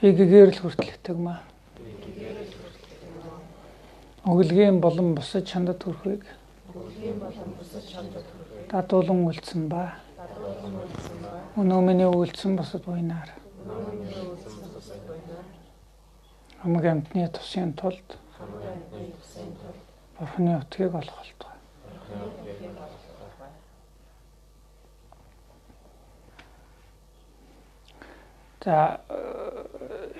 Би гэгэрэл хүртэлдэг маа. Өглөгийн болон бусад чандад хүрхийг дадуулан үлдсэн ба. Өнөө миний үлдсэн бусад буйнаар хамаг амтны тусын тулд Бурхны утгийг олох болтугай. За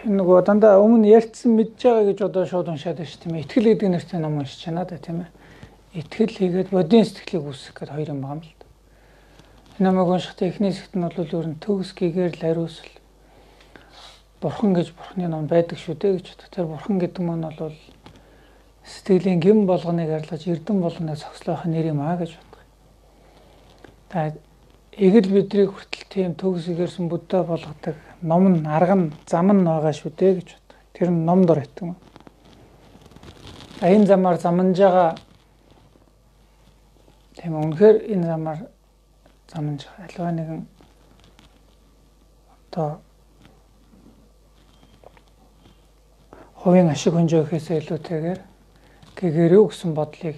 энэ нөгөө дандаа өмнө ярьсан мэдж байгаа гэж одоо шууд уншаад байна шүү дээ. Итгэл гэдэг нэртэй ном уншиж байна да тийм ээ. Итгэл хийгээд бодийн сэтгэлийг үүсгэх гэдэг хоёр юм байна л да. Энэ номыг уншихдээ эхний хэсэгт нь бол ер нь төгс гэгээр л ариусл. Бурхан гэж Бурхны ном байдаг шүү дээ гэж боддог. Тэр Бурхан гэдэг нь бол сэтгэлийн гэм болгоныг арилгаж эрдэм болгоныг зогслоох нэр юм аа гэж боддог. За эгэл бидрийг хүртэл тийм төгс гэрсэн Будда болгодог ном нь арга нь зам нь байгаа шүү дээ гэж боддог. Тэр нь ном дор итг юм. Энэ замаар замнаж байгаа тийм үнэхээр энэ замаар замнаж байгаа аливаа нэгэн одоо хувийн ашиг хөнжөөхөөсөө илүүтэйгээр гэгэрүү гэсэн бодлыг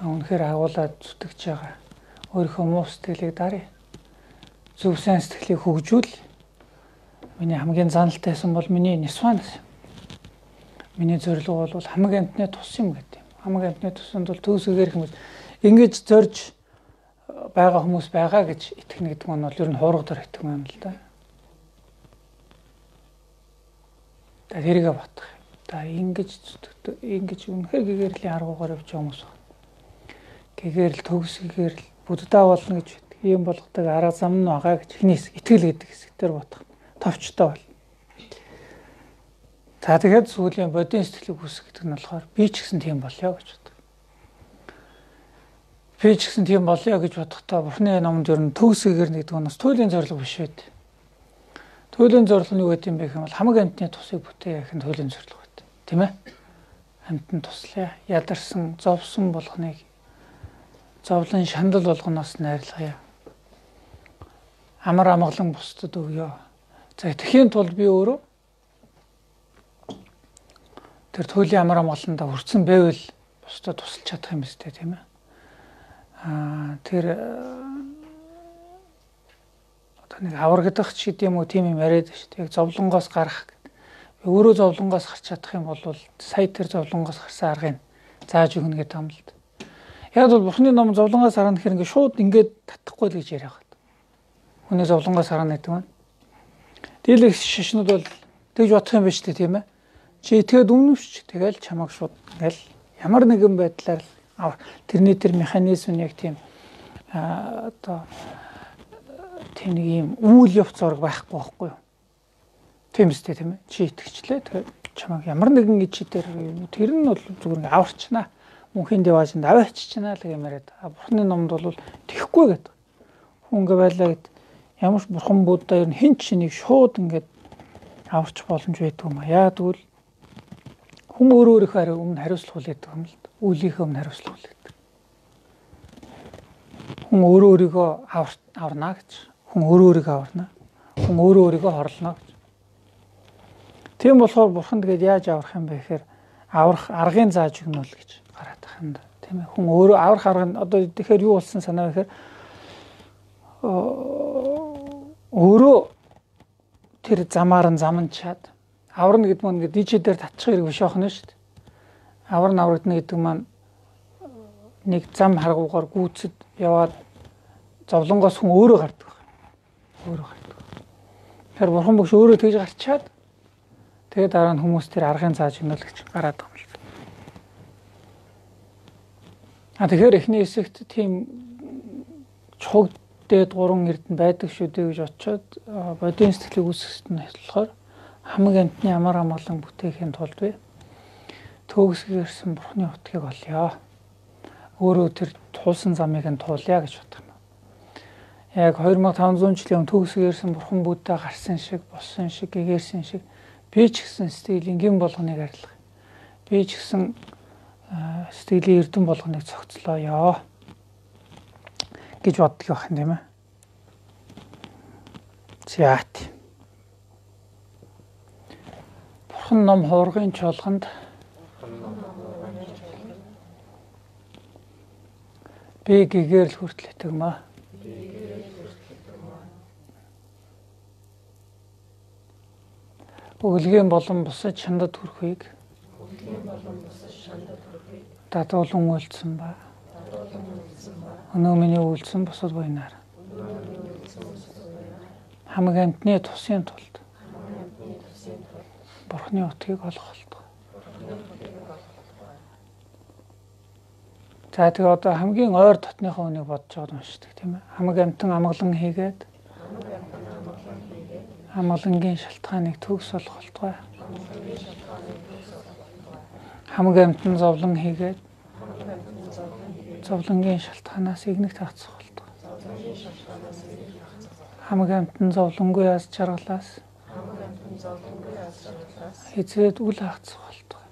үнэхээр агуулад зүтгэж байгаа. Өөрийнхөө муу сэтгэлийг даръя. Зөв сайн сэтгэлийг хөгжүүл. Миний хамгийн заналтайсан бол миний нисванс. Миний зорилго бол хамаг амтны тус юм гэдэг юм. Хамаг амтны тусанд бол төгсгөр хүмүүс ингэж зорж байгаа хүмүүс байгаа гэж итгэнэ гэдэг нь бол ер нь хуурга дор итгэх юм л да. За тэрийгэ батах. За ингэж үнэхээр гэгэрлийн аргуугаар явж байгаа хүмүүс байна. Гэгэрэл төгсгөр Будда болно гэж байдаг. Ийм болгодог арга зам нь байгаа гэж хинээс итгэл гэдэг хэсгээр бодох. Товчтой бол. За тэгэхээр сүүлийн бодийн сэтгэлийг үүсгэх нь болохоор би ч гэсэн тийм болё гэж боддог. Би ч гэсэн тийм болё гэж бодохдоо Бурхны номонд ер нь төгсгөр гэдэг нь бас туйлын зорилго биш байд. Туйлын зорилго нь юу гэдэг юм бэ гэвэл хамаг амтны тусыг бүтээе гэх нь туйлын зорилго байд. Тийм ээ? Амтны туслая. Ядарсан, зовсон болгоныг зовлон шандал болгоноос найрлахая. Амар амгалан бусдад өгье. За итгэхийн тулд би өөрөө тэр туйлын амар амгаландаа хүрсэн байвал бусдад тусалж чадах юм өстэй тийм ээ. Тэр одоо нэг аврагдах ч гэдэм үү тийм юм яриад шүү дээ. Яг зовлонгоос гарах гэдэг. Би өөрөө зовлонгоос гарч чадах юм бол сая тэр зовлонгоос гарсан аргыг зааж өгнө гэдэг юм л да. Яг бол Бурхны ном зовлонгоос харна гэхээр ингээд шууд ингээд татахгүй л гэж яриад байна. Хүний зовлонгоос харна гэдэг нь. Дийлэх шишнүүд бол тэгж бодох юм байна шүү дээ тийм ээ. Чи итгээд өмнөвч тэгэл чамайг шууд ингээл ямар нэгэн байдлаар тэрний тэр механизм яг тийм одоо тийм нэг юм үйл явц зураг байхгүй байхгүй юу? Тийм үстэй тийм ээ. Чи итгэжлээ тэгээд чамайг ямар нэгэн ич дээр тэр нь бол зүгээр ингээд аварчнаа. Мөнхийн деважинд авааччихна л гэмээр. Бурхны номд бол тэхгүй гэдэг. Хүн ингээ байлаа гэд ямар ч бурхан Будда ер нь хэн ч нэг шууд ингээд аварч боломж байдаг юм а. Яа тэгвэл хүн өөрийнхөө өмнө хариуцлах үлээдэг юм л да. Үлийнхээ өмнө хариуцлах үлээдэг. Хүн өөрийгөө аварна гэж. Хүн өөрийгөө аварна. Хүн өөрийгөө хорлоно гэж. Тийм болохоор бурхан тэгээд яаж аврах юм бэ гэхээр аврах аргыг зааж өгнө л гэж гараад байгаа юм да. Тийм ээ. Хүн өөрөө аврах арга нь одоо тэгэхээр юу болсон санаа гэхээр өөрөө тэр замаар нь замнчаад аварна гэдэг нь ингээд дижи дээр татчих хэрэг биш охно шүү дээ. Аврагдана гэдэг маань нэг зам харгуугаар гүйцэд яваад зовлонгоос хүн өөрөө гардаг байна. Өөрөө гардаг. Тэр бурхан бүгш өөрөө тэгж гарчаад тэгээд дараа нь хүмүүс тэр аргыг зааж өгнө л гэж гараад байгаа юм л. Тэгэхээр эхний хэсэгт тийм чухал дээд 3 эрдэнэ байдаг шүү дээ гэж очиод бодийн сэтгэлийг үүсгэхэд нь болохоор хамаг амтны амар амгалан бүтээхийн тулд би төгсгөрсөн Бурхны утгийг олъё. Өөрөө тэр туулсан замыг нь туулъя гэж боддог юм. Яг 2500 жилийн төгсгөрсөн Бурхан Будда гарсан шиг, болсон шиг, гэгэрсэн шиг би ч гэсэн сэтгэлийн гэм болгоныг арилгах. Би ч гэсэн сэтгэлийн эрдэм болгоныг цогцлооё гэж боддог байх юм тийм ээ. Зяат. Бурхан ном хуургын чуулганд би гэгэрл хүртэл итгэмэ. Өглөгийн болон бусад шандад хүрэхийг дадуулан үйлдсэн ба өнөө миний үйлдсэн бусад буйнаар хамаг амьтны тусын тулд Бурханы утгийг олох болтугай. За тэгээ одоо хамгийн ойр дотныхоо үнийг бодож байгаа юм шиг тийм ээ. Хамаг амьтан амгалан хийгээд амгалангийн шалтгааныг төгс олох болтугай. Хамаг амьтан зовлон хийгээд зовлонгийн шалтгаанаас игнэг тагцах болтугай. Хамаг амьтан зовлонгүй аз жаргалаас эзэд үл хагцах болтугай.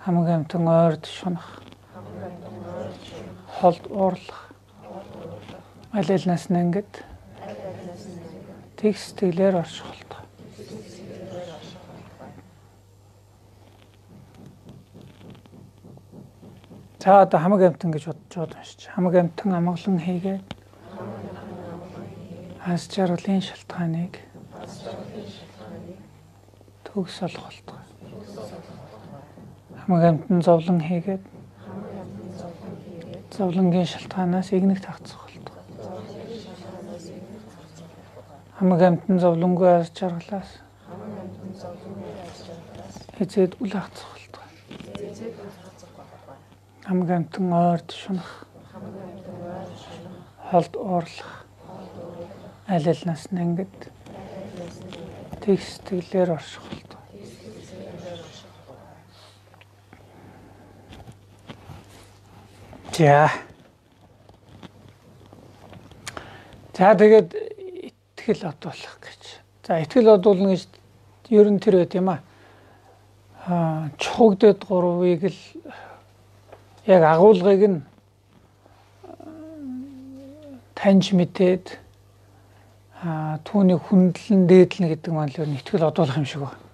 Хамаг амьтан ойрд шунах, холд уурлах, аль алинаас нэнгэд тэгс сэтгэлээр орших болтугай. За одоо хамаг амьтан гэж бодож байгаа юм шиг. Хамаг амьтан амгалан хийгээд аз жаргалын шалтгааныг төгс олох болтугай. Хамаг амьтан зовлон хийгээд зовлонгийн шалтгаанаас игнэг тагцах болтугай. Хамаг амьтан зовлонгүй аз жаргалаас эзэд үл хагцах болтугай. Хамаг амьтан ойрд шунах, холд уурлах, аль алинаас нэнгэд тэгс сэтгэлээр орших болтугай. За тэгээд итгэл одуулах гэж. За итгэл одуулна гэж ер нь тэр байт юм аа. Чухагдад гурвыг л яг агуулгыг нь таньж мэдээд түүний хүндлэн дээдлэн гэдэг маань л итгэл одуулах юм шиг байна.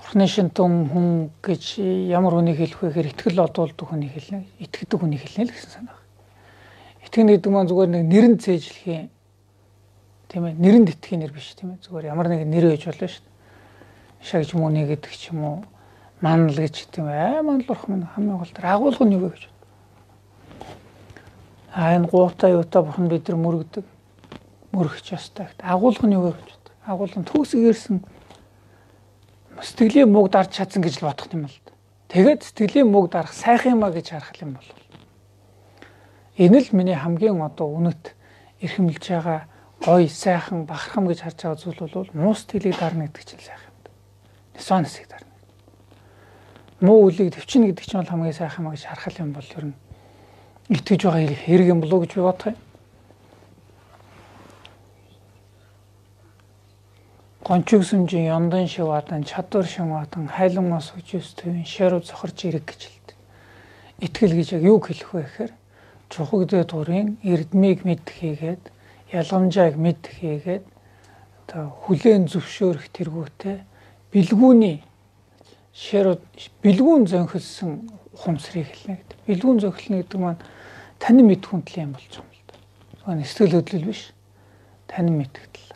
Бурхны шинтэн хүн гэж ямар хүнийг хэлэх вэ гэхээр итгэл одуулдаг хүнийг хэлнэ, итгэдэг хүнийг хэлнэ л гэсэн санаа. Итгэнэ гэдэг маань зүгээр нэг нэрэнд цээжлэхийн тийм ээ, нэрэнд итгэхийн нэр биш тийм ээ. Зүгээр ямар нэгэн нэр өгж болно шүү дээ. Шагж мууны гэдэг ч юм уу, манал гэж тийм ээ. Манал урах мань хамгийн гол тэр агуулга нь юу вэ гэж. Энэ гуйтай юутай бурхан бид нар мөрөгдөг. Мөрөгч ёстой. Агуулга нь юу вэ гэж. Агуулга нь төгс гэрсэн сэтгэлийн мууг дарж чадсан гэж л бодох юм л да. Тэгээд сэтгэлийн мууг дарах сайхан юмаа гэж харах юм бол энэ л миний хамгийн одоо үнэт эрхэмлж байгаа гоё, сайхан, бахархам гэж харж байгаа зүйл бол муу сэтгэлийг дарна гэдэг чинь сайхан юм да. Дисонансыг дарна. Муу үлийг төвчнө гэдэг чинь бол хамгийн сайхан юмаа гэж харах юм бол ер нь итгэж байгаа хэрэг юм болов уу гэж би бодох юм. Гончиг сүмжийн яндан шивадан чадвар шимадан хайлан мас хүчээс төвийн шаруу цохорч ирэг гэж хэлдэг. Итгэл гэж яг юу хэлэх вэ гэхээр чухагдад дурын эрдмийг мэд хийгээд ялгамжааг мэд хийгээд одоо хүлээн зөвшөөрөх тэргүүтээ бэлгүүний шаруу бэлгүүн зөнхөлсөн ухамсарыг хэлнэ гэдэг. Бэлгүүн зөнхөлнө гэдэг маань танин мэд хүндлээ юм болж байгаа юм л да. Зөвхөн сэтгэл хөдлөл биш. Танин мэдгдэл.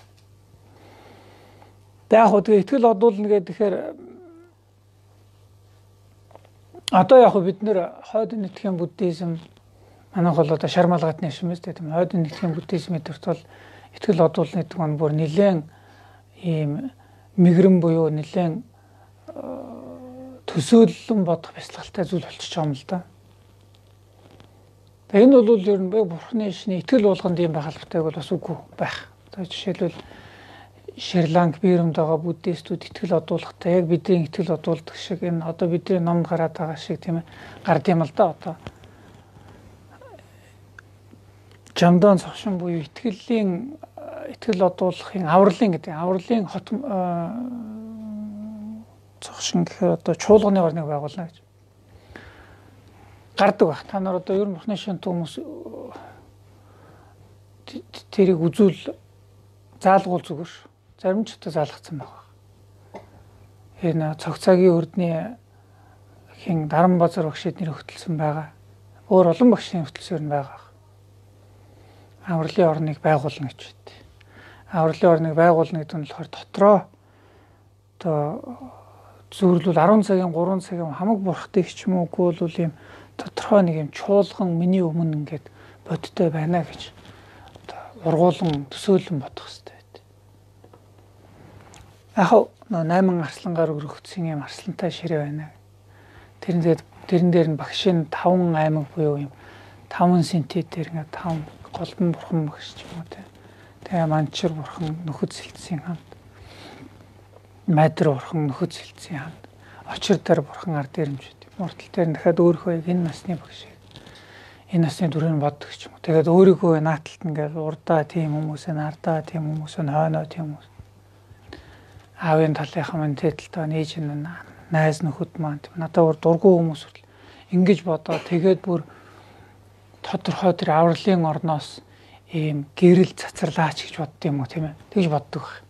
Яг хөө тэгээ итгэл одуулна гэхээр одоо яг бид нэр хойд нэтгийн буддизм манайх бол одоо шармалгатны юм шүү дээ тийм хойд нэтгийн буддизм гэдэгт бол итгэл одуулна гэдэг нь бүр нэлээд ийм мэгрэн буюу нэлээд төсөөллөн бодох бясалгалтай зүйл болчихж байгаа юм л да. Тэгээ энэ бол ер нь бурхны шний итгэл болгонд ийм байх албатай бол бас үгүй байх. Одоо жишээлбэл Шри-Ланк биеэмд байгаа буддистууд итгэл одуулахтай яг бидний итгэл одуулдаг шиг энэ одоо бидний номд гараад байгаа шиг тийм ээ гард юм л да одоо жамдан цогшин буюу итгэл одуулахын авралын гэдэг авралын хот цогшин гэхээр одоо чуулганы орныг байгуулна гэж гардаг баг. Та нар одоо ер нь бурхны шинт хүмүүс тэрийг үзүүл заалгуул зүгээр зарим ч удаа залгацсан байгаа. Энэ цогцоогийн өрдний хин Даран Базар багш эднэр хөтөлсөн байгаа. Өөр олон багшийн хөтөлсөөр нь байгаа. Авралын орныг байгуулна гэж байд. Авралын орныг байгуулна гэдэг нь болохоор дотроо одоо зүүрлүүл 10 цагийн 3 цагийн хамаг бурхтыг ч юм уугүй бол ийм тодорхой нэг юм чуулган миний өмнө ингээд бодтой байна гэж одоо ургуулan төсөөлөн бодох хэрэгтэй байд. Яг 8 арслангаар өргөгдсөн юм арслантай ширээ байна. Тэрэн дээр нь багшийн 5 аймаг буюу юм 5 синтет дээр ингээд 5 голдон бурхан багш ч юм уу те. Тэгээ манчир бурхан нөхөд сэлцсийн хамт. Майдар бурхан нөхөд сэлцсийн хамт. Очир дээр бурхан ард дээрэмжтэй. Муртал дээр нь дахиад өөрийнхөө энэ насны багш. Энэ насны дүрээр боддог ч юм уу. Тэгээд өөрийнхөө нааталт ингээд урдаа тийм хүмүүсээ нардаа тийм хүмүүсээ хойноо тийм хүмүүс. Аавын талынхаа мань тэтэлтэй нээж энэ найз нөхөд маань надад өөр дургүй хүмүүс хүртэл ингэж бодоо тэгээд бүр тодорхой тэр авралын орноос ийм гэрэл цацралаач гэж бодд юм уу тийм ээ. Тэгж боддог байх.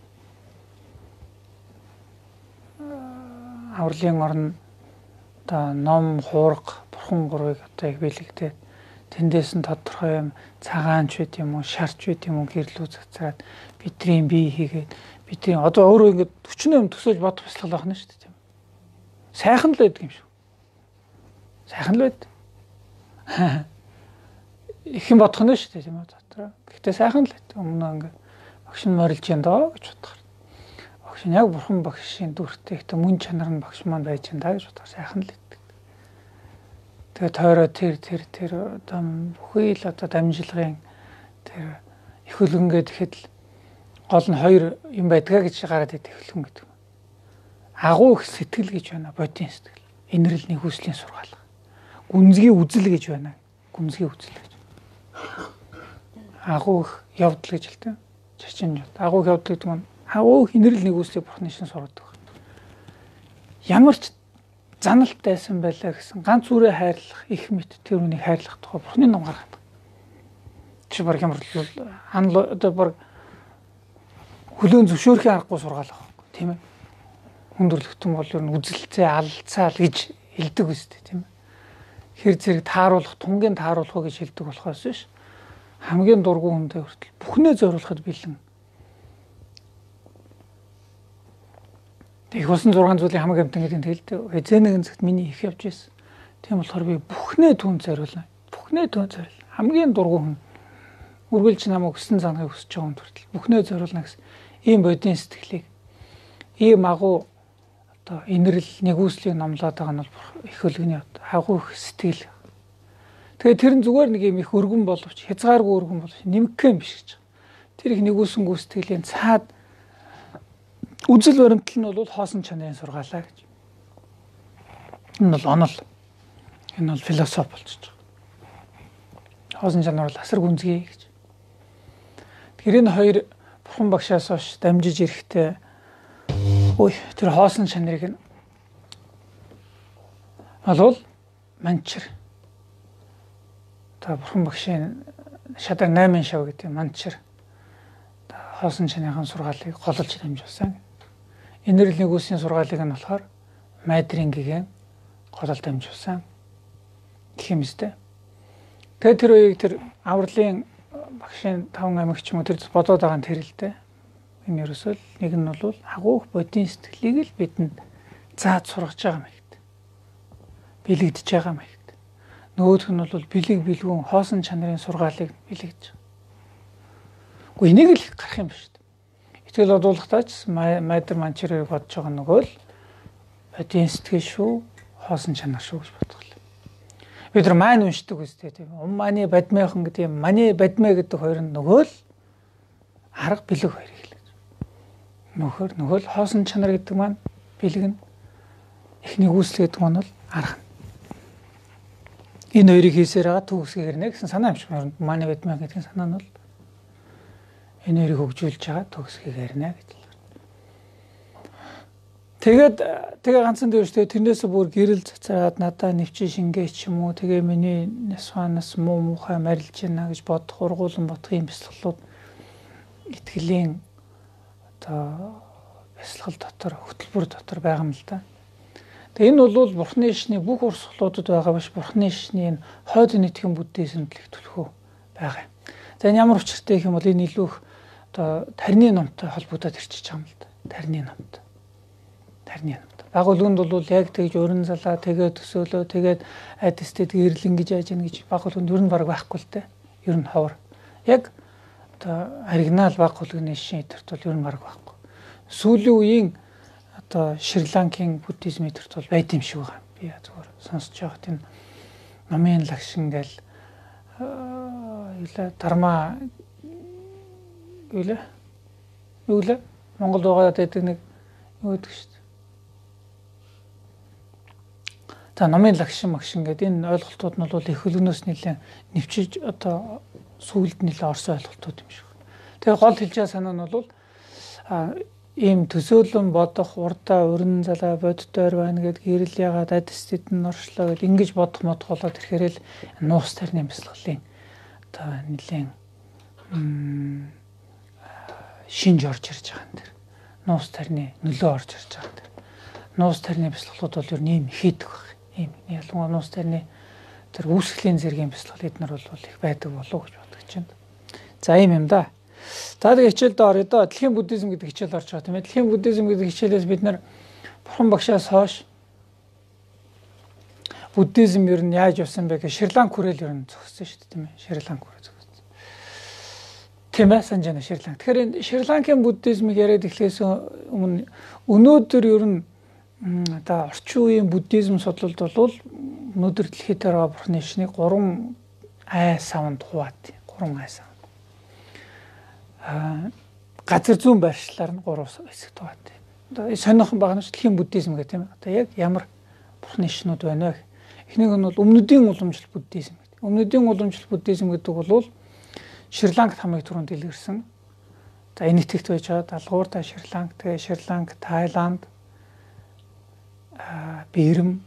Авралын орн одоо ном хуурга бурхан гурвыг одоо их бэлэгдээд тэндээс нь тодорхой юм цагаанч байт юм уу шарч байт юм уу гэрлүү цацраад бидний бие хийгээд бидний одоо өөрөө ингэ 48 төсөөлж бодох бяцлал байна шүү дээ тийм. Сайхан л байдаг юм шүү. Сайхан л байд. Их юм бодох нь шүү дээ тийм үү дотроо. Гэхдээ сайхан л байд. Өмнө ингээ багш нь морилж яан доо гэж бодохоор. Багш нь яг бурхан багшийн дүртэй ихтэй мөн чанар нь багш маань байж яан даа гэж бодохоор сайхан л байд. Тэгээ тойроо тэр одоо бүхий л одоо дамжлагын тэр их хөлгөнгээд ихэд л гол нь хоёр юм байдгаа гэж гараад идэх хөлгөн гэдэг. Агуу их сэтгэл гэж байна. Бодийн сэтгэл. Инрэл нэгүслийн сургаалга. Гүнзгий үзэл гэж байна. Гүнзгий үзэл гэж. Агуу их явдал гэж хэлдэг. Чачин жод. Агуу их явдал гэдэг нь агуу их инрэл нэгүслийг бурхны шин сургадаг. Ямар ч заналтайсан байлаа гэсэн ганц үрээ хайрлах их мэт тэр үнийг хайрлах тухай бурхны ном гаргадаг. Чи баг ямар л одоо баг хүлээн зөвшөөрхийн аргагүй сургаалга байхгүй тийм ээ. Хүндрэлтэн бол ер нь үзэлцээ алцаал гэж хэлдэг үстэй тийм ээ. Хэр зэрэг тааруулах, тунгийн тааруулах гэж хэлдэг болохоос биш. Хамгийн дургүй хүндээ хүртэл бүхнээ зориулахад бэлэн. Тэг усан 6 зүйлийн хамаг амтан гэдэг нь хэлдэг. Эзэн нэгэн цагт миний их явж байсан. Тийм болохоор би бүхнээ түн зориулна. Бүхнээ түн зориул. Хамгийн дургүй хүн үргэлж намайг өссөн занахыг хүсэж байгаа хүн хүртэл бүхнээ зориулна гэсэн ийм бодийн сэтгэлийг ийм агуу одоо инрэл нэгүслийг номлоод байгаа нь бол их хөлгөний агуу их сэтгэл. Тэгээ тэр нь зүгээр нэг юм их өргөн боловч хязгааргүй өргөн боловч нэмгэх юм биш гэж. Тэр их нэгүсэнгүү сэтгэлийн цаад үзэл баримтал нь бол хоосон чанарын сургаалаа гэж. Энэ бол онол. Энэ бол философи болчихж байгаа. Хоосон чанар бол асар гүнзгий гэж. Тэгэхээр энэ хоёр бурхан багшаас хойш дамжиж ирэхдээ ой тэр хоосон чанарыг нь болвол манчир. Та бурхан багшийн шадар 8 шав гэдэг манчир. Хоосон чанарын сургаалыг голж дамжуулсан. Инрэл нэгүсийн сургаалыг нь болохоор майдрын гэгээн голж дамжуулсан. Гэх юм өстэй. Тэгээ тэр үеийг тэр авралын багшийн 5 аймагч юм уу тэр бодоод байгаа нь тэр л дээ. Энэ ерөөсөө нэг нь бол агуух бодийн сэтгэлийг л бидэнд зааж сургаж байгаа юм ихтэй. Бэлэгдэж байгаа юм ихтэй. Нөгөөх нь бол бэлэг бэлгүүн хоосон чанарын сургаалыг бэлэгдэж. Гэхдээ энийг л гарах юм биш үү? Итгэл бодуулахтаа ч майдар манчирыг бодож байгаа нөгөө л бодийн сэтгэл шүү, хоосон чанар шүү гэж бодох. Бид нар маань уншдаг үстэй тийм. Мани бадмайхан гэдэг юм. Мани бадмай гэдэг хоёр нь нөгөө л арга бэлэг хоёр хэлээ. Нөгөө л хоосон чанар гэдэг маань бэлэг нь их нэгүсэл гэдэг маань бол арга. Энэ хоёрыг хийсээр байгаа төгсгийгэр нэ гэсэн санаа юм шиг байна. Мани бадмай гэдэг санаа нь бол энэ хоёрыг хөгжүүлж байгаа төгсгийгэр нэ гэж. Тэгээ ганцхан дээрштэй тэрнээс бүр гэрэл цацраад надаа нэвчин шингээч юм уу тэгээ миний нэсванаас муухай марилж байна гэж бодох ургуулсан бодох юм бяцлаглууд итгэлийн одоо бясалгал дотор хөтөлбөр дотор байгаа юм л да. Тэгээ энэ бол Бурхны шний бүх урсгалуудад байгаа биш, Бурхны шний энэ хойд нийтхэн буддизмд л их төлхөө байгаа. За энэ ямар учиртай гэх юм бол энэ илүү их одоо тарины номтой холбогдоод ирчихэж байгаа юм л да. Тарины номтой. Баг үлгэнд бол яг тэгж өрн залаа тэгээд төсөөлөө тэгээд айдстэд гэрлэн гэж яаж ийн гэж баг үлгэнд ер нь баг байхгүй л дээ. Ер нь ховор. Яг одоо оригинал баг үлгэний шин эдэрт бол ер нь баг байхгүй. Сүүлийн үеийн одоо Шри-Ланкийн буддизм эдэрт бол байд юм шиг байгаа. Би зүгээр сонсож байгаа тийм номын лагш ингээл дарма юу лээ Монгол байгаа гэдэг нэг юу гэдэг шүү дээ. За номын лагшин магшин гэдэг энэ ойлголтууд нь бол их хөлгнөөс нэлээд нэвчиж одоо сүүлд нэлээд орсон ойлголтууд юм шиг. Тэгээ гол хэлж байгаа санаа нь бол ийм төсөөлөн бодох, урдаа өрн залаа боддоор байна гэд гэрэл ягаад адистэд нь оршлоо гэд ингэж бодох модох болоод ирэхээр л нуус тарны бясалгалын одоо нэлээд шинж орж ирж байгаа юм дэр. Нуус тарны нөлөө орж ирж байгаа юм дэр. Нуус тарны бясалгалууд бол ер нь ийм хийдэг баг. Ийм ялангуяа нуус тарны тэр үүсгэлийн зэргийн бясалгал эднэр бол их байдаг болов гэж бодож байна. За ийм юм да. За тэгээ хичээлд орё доо. Дэлхийн буддизм гэдэг хичээл орж байгаа тийм ээ. Дэлхийн буддизм гэдэг хичээлээс бид нар Бурхан багшаас хойш буддизм ер нь яаж явсан бэ гэж Шри-Ланк хүрэл ер нь зогссон шүү дээ тийм ээ. Шри-Ланк хүрэл зогссон. Тийм ээ санаж байна Шри-Ланк. Тэгэхээр энэ Шри-Ланкийн буддизмыг яриад эхлэхээс өмнө өнөөдөр ер нь одоо орчин үеийн буддизм судлалд бол өнөөдөр дэлхийд байгаа Бурхны шний 3 ай савнд хуваат. 3 ай сав. Газар зүүн байршлаар нь 3 хэсэгт хуваат. Одоо сониохон байгаа нь дэлхийн буддизм гэх тийм ээ. Одоо яг ямар Бурхны шинүүд байна вэ? Эхнийг нь бол өмнөдийн уламжлал буддизм гэдэг. Өмнөдийн уламжлал буддизм гэдэг бол Шри-Ланкт хамгийн түрүүнд дэлгэрсэн. За энэ итгэвч байж байгаа далгууртай Шри-Ланк, тэгээ Шри-Ланк, Тайланд, Бирм,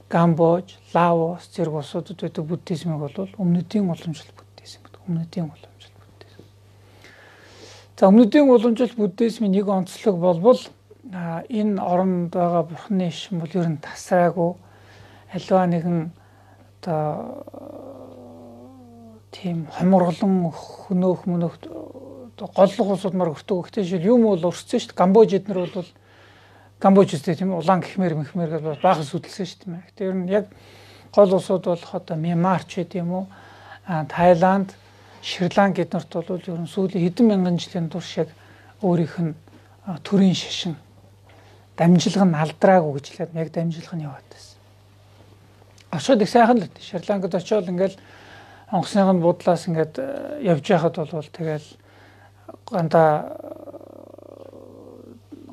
Камбож, Лаос зэрэг улсуудад байдаг буддизмыг бол өмнөдийн уламжлал буддизм гэдэг. Өмнөдийн уламжлал буддизм. За өмнөдийн уламжлал буддизмын нэг онцлог болбол энэ оронд байгаа Бурхны шин бол ер нь тасраагүй альва нэгэн одоо тийм хоморглон хөнөөх мөнөөх голлох улсууд мар өртөг. Гэхдээ жишээл юм бол өрссөн шүү дээ. Камбож эднэр бол Камбож үстэй тийм ээ улаан гихмэр гэж баахан судалсан шүү дээ. Гэхдээ ер нь яг гол улсууд болох одоо Мьянмар ч гэдэг юм уу, Тайланд, Шри-Ланк эднэрт бол ер нь сүүлийн хэдэн мянган жилийн турш яг өөрийнх нь төрийн шашин дамжлага нь алдраагүй гэж хэлээд яг дамжлага нь яваад байсан. Очоод их сайхан л үү. Шри-Ланкад очоод ингээл онгоцны будлаас ингээд явж байхад бол тэгэл ганда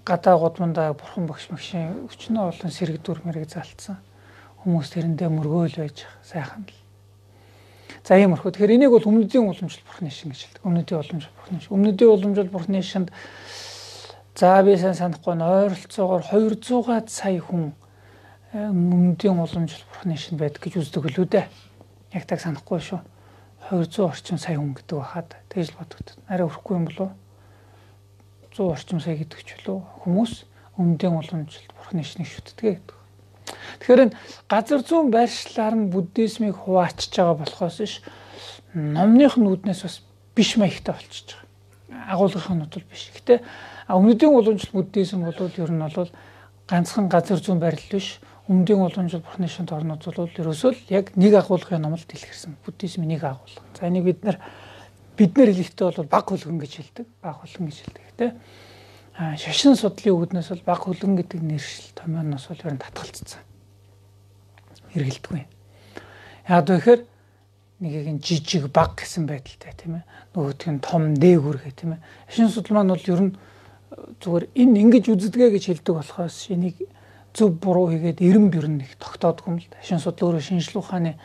гадаа гудмандаа Бурхан багш магшийн өчнөө олон сэрэг дүр мэрэг залтсан. Хүмүүс тэрэндээ мөргөөл байж сайхан л. За иймэрхүү. Тэгэхээр энийг бол өмнөдийн уламжлал Бурхны шин гэж хэлдэг. Өмнөдийн уламжлал Бурхны шин. Өмнөдийн уламжлал Бурхны шинд за би сайн санахгүй нь ойролцоогоор 200 сая хүн өмнөдийн уламжлал Бурхны шинд байдаг гэж үздэг л үү дээ. Яг так санахгүй шүү. 200 орчим сая хүн гэдэг бахад тэгж л бодогдод. Арай өрөхгүй юм болов уу? 100 орчим сая гэдэг ч болов хүмүүс өмнөдийн уламжлалт Бурхны шинийг шүтдэг гэдэг. Тэгэхээр энэ газар зүүн байршлаар нь буддизмыг хуваачиж байгаа болохоос ш номных нүүднээс бас биш маягтай болчихж байгаа. Агуулгын нүүд бол биш. Гэтэ өмнөдийн уламжлалт буддизм бол ер нь бол ганцхан газар зүүн байрлал биш. Өмнөдийн уламжлалт Бурхны шинт орнууд бол ерөөсөө л яг нэг агуулгын номлолт дэлгэрсэн. Буддизмын нэг агуулга. За энийг бид нэр хэлэхдээ бол баг хөлгөн гэж хэлдэг. Баг хөлгөн гэж хэлдэг. Тэ шашин судлалын үүднээс бол баг хөлгөн гэдэг нэршил томьёоноос бол ер нь татгалцсан. Хэрэгэлдэггүй. Яг тэгэхээр нэгийг нь жижиг баг гэсэн байдалтай тийм ээ. Нөгөөдг нь том дээгүр гэх тийм ээ. Шашин судлал маань бол ер нь зүгээр энэ ингэж үздэгэй гэж хэлдэг болохоос энийг зөв буруу хийгээд эрен бэрн их тогтоодгүй юм л да. Шашин судлал өөрөө шинжлэх ухааны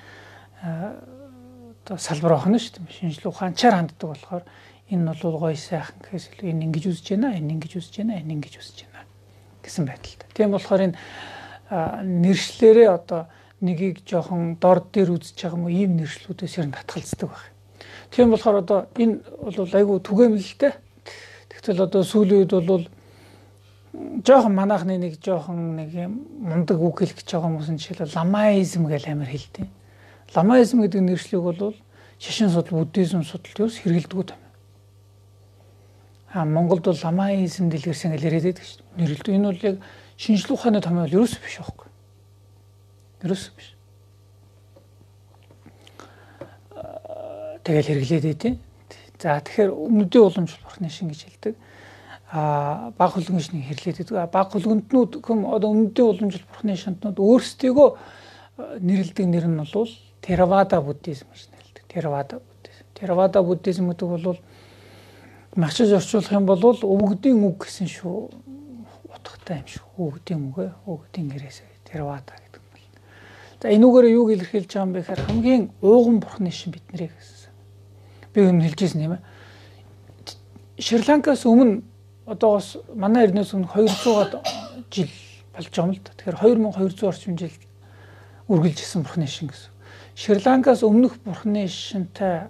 салбар байна шүү дээ. Шинжлэх ухаанчаар ханддаг болохоор энэ бол гоё сайхан гэхээс илүү энэ ингэж үзэж байна, энэ ингэж үзэж байна, энэ ингэж үзэж байна гэсэн байдалтай. Тийм болохоор энэ нэршлэрээ одоо нэгийг жоохон дор дээр үзэж байгаа юм уу ийм нэршлүүдээс ер нь татгалздаг байна. Тийм болохоор одоо энэ бол айгүй түгээмэлтэй. Гэтэл одоо сүүлийн үед бол жоохон манайхны нэг жоохон нэг юм мундаг үг хэлэх гэж байгаа хүмүүс нь жишээлбэл ламаизм гэж амар хэлдэг. Ламаизм гэдэг нэршлиг бол шашин судал, буддизм судалд ерөөс хэрэгэлдэг юм. Монголд бол ламаизм дэлгэрсэн гэж яриад байдаг шүү дээ. Нэрлэлт энэ бол яг шинжлэх ухааны томьёол ерөөс биш байхгүй. Ерөөс биш. Тэгэл хэрэглээд байдیں۔ За тэгэхээр өмнөдийн уламжлал бурхны шин гэж хэлдэг. Баг хөлгөнд нэг хэрлээд байдаг. Баг хөлгөнднүүд хүм одоо өмнөдийн уламжлал бурхны шинтнүүд өөрсдийгөө нэрлэдэг нэр нь бол Theravada буддизм гэж нэрлэдэг. Theravada буддизм. Theravada буддизм гэдэг бол мачиж орчуулах юм бол өвгдийн үг гэсэн шүү. Утгатай юм шүү. Өвгдийн үг, өвгдийн гэрээс Theravada гэдэг юм. За энэ үгээр юуг илэрхийлж байгаа юм бэ гэхээр хамгийн ууган бурхны шин биднэрийг гэсэн. Би өмнө хэлжсэн юм аа. Шри-Ланкаас өмнө одоогоос манай эрдэнэс өмнө 200-аад жил болж байгаа юм л да. Тэгэхээр 2200 орчим жил үргэлжилсэн бурхны шин гэсэн. Шри-Ланкаас өмнөх бурхны шинтэй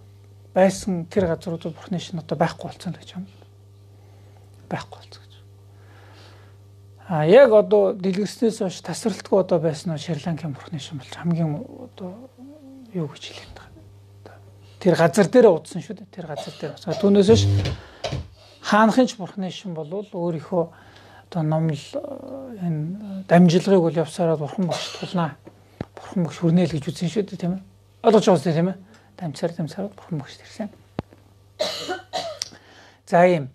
байсан тэр газрууд бурхны шин одоо байхгүй болсон гэж юм. Байхгүй болсон гэж. Яг одоо дэлгэрснээс хойш тасралтгүй одоо байсан нь Шри-Ланкийн бурхны шин болж хамгийн одоо юу гэж хэлээд байгаа. Тэр газар дээр удсан шүү дээ. Тэр газар дээр. Түүнээс хойш хаанхын ч бурхны шин бол өөрийнхөө одоо номл энэ дамжилгыг бол явсараад бурхан багш тулнаа. Бурхан багш хүрнээл гэж үзсэн шүү дээ, тийм ээ. Ойлгож байгаа үстэй тийм ээ. Дамсараад бурхан багш тэрсэн. За ийм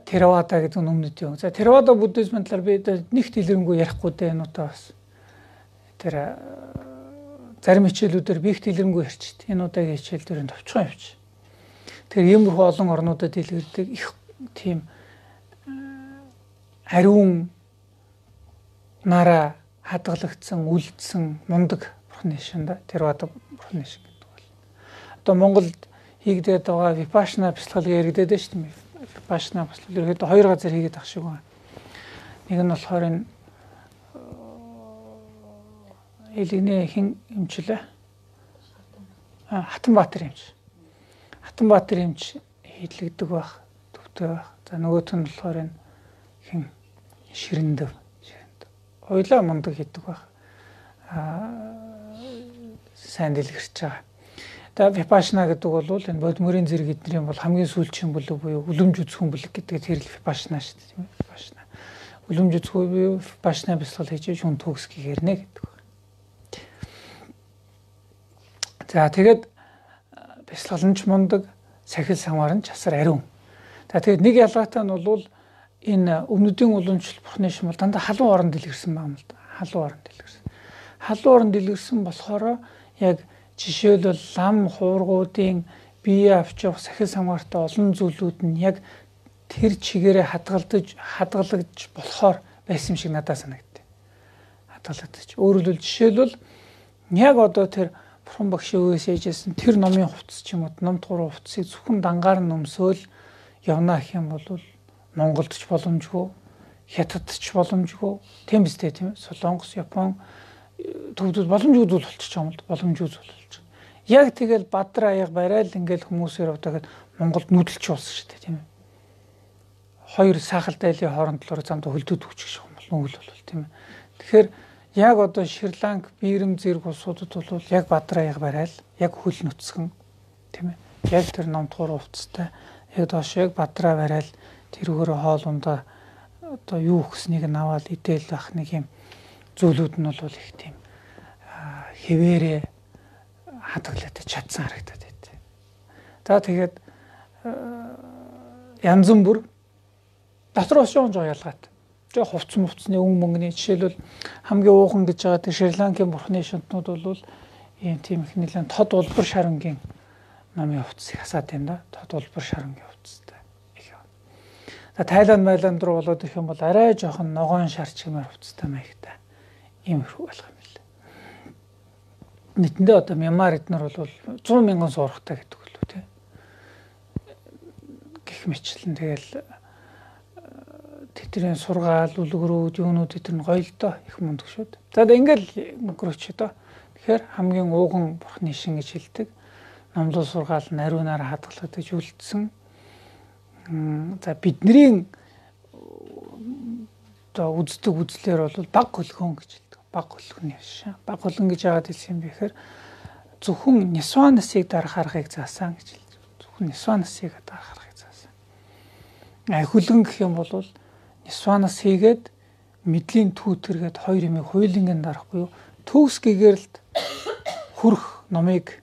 Theravada гэдэг нь өмнөд юм. За Theravada буддизмын талаар би нэг дэлгэрэнгүй ярихгүй дээ энэ удаа бас. Тэр зарим хичээлүүдээр би их дэлгэрэнгүй ярьчих. Энэ удаагийн хичээл дээр товчхон явчих. Тэгэхээр иймэрхүү олон орнуудад дэлгэрдэг их тийм ариун нараа хадгалагдсан, үлдсэн мундаг бурхны шин да Theravada бурхны шин гэдэг бол. Одоо Монголд хийгдээд байгаа Vipassana бясалгал яригдээд байна шүү дээ. Vipassana бясалгал ерөөдөө хоёр газар хийгээд ах шиг байна. Нэг нь болохоор энэ Илэгний хин эмчлээ. Хатанбаатар эмч. Хатанбаатар эмч хийлэгдэг байх, төвтэй байх. За нөгөөх нь болохоор энэ хин Ширэндэв. Ойлоо мундаг хийдэг байх. Сайн дэлгэрч байгаа. Тэгээ Vipassana гэдэг бол энэ бодмөрийн зэрэг эдний бол хамгийн сүүлчийн бүлэг буюу үлэмж үзэхүүн бүлэг гэдэг тэрл Vipassana шүү дээ, тийм ээ. Vipassana. Үлэмж үзэхүүн буюу Vipassana бясалгал хийж хүн төгсгийг ярнэ гэдэг. За тэгээд бясалгалч мундаг, сахил самаар нь часар ариун. За тэгээд нэг ялгаатай нь бол энэ өмнөдийн уламжлал бурхны шин бол дандаа халуун орон дэлгэрсэн байна л да. Халуун орон дэлгэрсэн. Халуун орон дэлгэрсэн болохоор яг жишээлбэл лам хуургуудын бие авч явах сахил самаартай олон зүйлүүд нь яг тэр чигээрээ хадгалагдж болохоор байсан юм шиг надад санагдав. Хадгалагдчих. Өөрөөр хэлбэл жишээлбэл яг одоо тэр бурхан багшийн үгээс яжсэн тэр номын хувцас ч юм уу ном туурын хувцсыг зөвхөн дангаар нь өмсөөл явна гэх юм бол Монголд ч боломжгүй, Хятадд ч боломжгүй, тийм биз дээ тийм ээ. Солонгос, Япон төвдөд боломжгүй зүйл болчих юм бол боломжгүй зүйл болж байгаа. Яг тэгэл Бадраа аяг барайл ингээл хүмүүсээр удаагаад Монголд нүүдэлч болсон шүү дээ тийм ээ. Хоёр сахал дайлын хооронд л замд хөлдөд өгчих юм бол нүүл бол тийм ээ. Тэгэхээр яг одоо Шри-Ланк, Бирм зэрэг улсуудад бол яг Бадраа аяг барайл, яг хөл нүцгэн тийм ээ. Яг тэр номтгоор хувцастай яг доош яг Бадраа барайл тэрүүгээр хоол ундаа одоо юу өгснгийг нь аваад идээл ах нэг юм зүйлүүд нь бол их тийм хэвээрээ хадгалагдаж чадсан харагдаад байт. За тэгээд янз бүр дотроос жоо ялгаатай. Жоо хувцсны өнгө мөнгөний жишээлбэл хамгийн уухан гэж байгаа тэр Шри-Ланкийн бурхны шинтнүүд бол ийм тийм их нэлээд тод улбар шарангийн намын хувцсыг хасаад байна да. Тод улбар шарангийн хувцастай. Тайланд Майланд руу болоод ирэх юм бол арай жоохон ногоон шар чимээр хувцастай маягтай иймэрхүү болох юм лээ. Нийтдээ одоо Мянмар эднэр бол 100 мянган суурхтай гэдэг үлээ тий. Гэх мэтлэн тэгэл тэдний сургаал үлгэрүүд юунууд эдгээр нь гоё л доо их мундаг шүү дээ. За ингээл мөнгөрөөч доо. Тэгэхээр хамгийн ууган бурхны шин гэж хэлдэг. Номлол сургаал нь ариунаар хадгалагдаж үлдсэн За бидний одоо үздэг үзлэр бол баг хөлгөн гэж хэлдэг. Баг хөлгөн яаш. Баг хөлгөн гэж яагаад хэлсэн юм бэ гэхээр зөвхөн нисванасыг дарах аргыг заасан гэж хэлдэг. Зөвхөн нисванасыг дарах аргыг заасан. Хөлгөн гэх юм бол нисванас хийгээд мэдлийн түүтэргээд хоёр юмыг хуйлангийн дарах буюу төгс гэгэрэлд хүрх номыг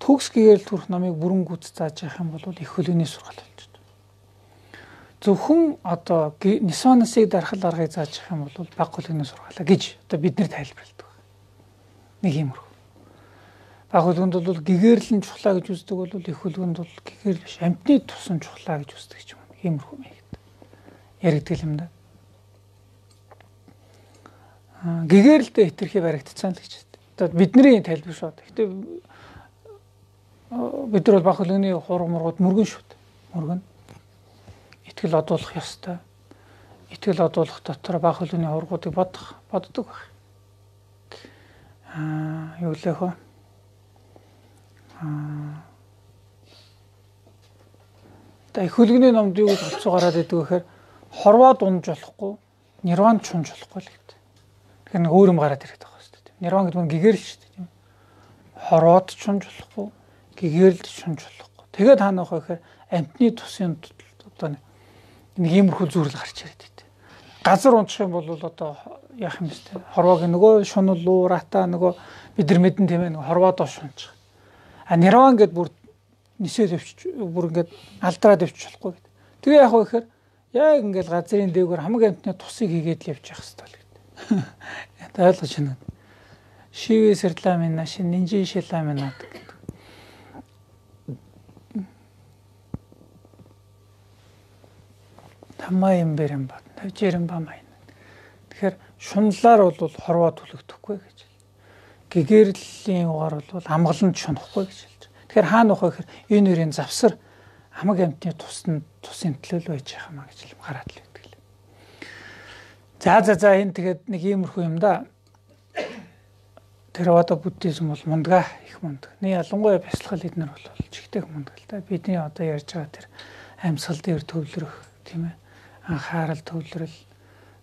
бүрэн гүйц зааж явах юм бол их хөлгөний сургаал болж байна. Зөвхөн одоо нисванасыг дарах аргыг зааж явах юм бол баг хөлгөний сургаалаа гэж одоо бид нэр тайлбарладаг. Нэг юмруу. Баг хөлгөнд бол гэгэрэл нь чухлаа гэж үздэг бол их хөлгөнд бол гэгэрэл биш амьтны тусан чухлаа гэж үздэг ч юм. Иймэрхүү мэйгд. Яригддаг юм да. Гэгэрэлдээ хэтэрхий баригдцсан л гэж. Одоо бидний тайлбар шүү. Гэхдээ бид нар бол баг хөлгөний хург мургууд мөргөн шүү. Мөргөн. Итгэл одуулах ёстой. Итгэл одуулах дотор баг хөлгөний хургуудыг боддог байх. Юу лээ хөө? Та их хөлгөний номд юу гэж голцоо гараад идэг вэ гэхээр хорвоо дунж болохгүй, нирван чунж болохгүй л гэдэг. Тэгэхээр нэг өөр юм гараад ирээд байгаа шүү дээ. Нирван гэдэг нь гэгэрэл шүү дээ. Хорвоод чунж болохгүй, гэгэрэлд чунж болохгүй. Тэгээд хаана байх вэ гэхээр амьтны тусын одоо нэг иймэрхүү зүйл гарч ирээд байт. Газар унтах юм бол одоо яах юм бэ? Хорвоог нөгөө шунал уурата нөгөө бид нар мэдэн тийм ээ хорвоо доош унчих. Нирван гэд бүр нисээд өвч бүр ингээд алдраад өвч болохгүй гэдэг. Тэгээ яах вэ гэхээр яг ингээд газрын дээгүүр хамаг амьтны тусыг хийгээд л явж явах хэрэгтэй л гэдэг. Та ойлгож байна уу? Шивэ сэрламина шин нинжи шиламина гэдэг. Тамаа юм бэрэм бат. Тавжэрэм бамай. Тэгэхээр шунлаар бол хорвоо түлэгдэхгүй гэж. Гэгэрлийн угаар бол амгалан шунахгүй гэж хэлж. Тэгэхээр хаана байх вэ гэхээр энэ нэрийн завсар хамаг амьтны тусын төлөөлөл байж байхаа гэж хэлм гараад л байдаг л. За энэ тэгээд нэг иймэрхүү юм да. Theravada буддизм бол мундгаа их мундаг. Нэг ялангуяа бясалгал эднэр бол чигтэй мундаг л да. Бидний одоо ярьж байгаа тэр амьсгал дээр төвлөрөх тийм ээ. Анхаарал төвлөрөл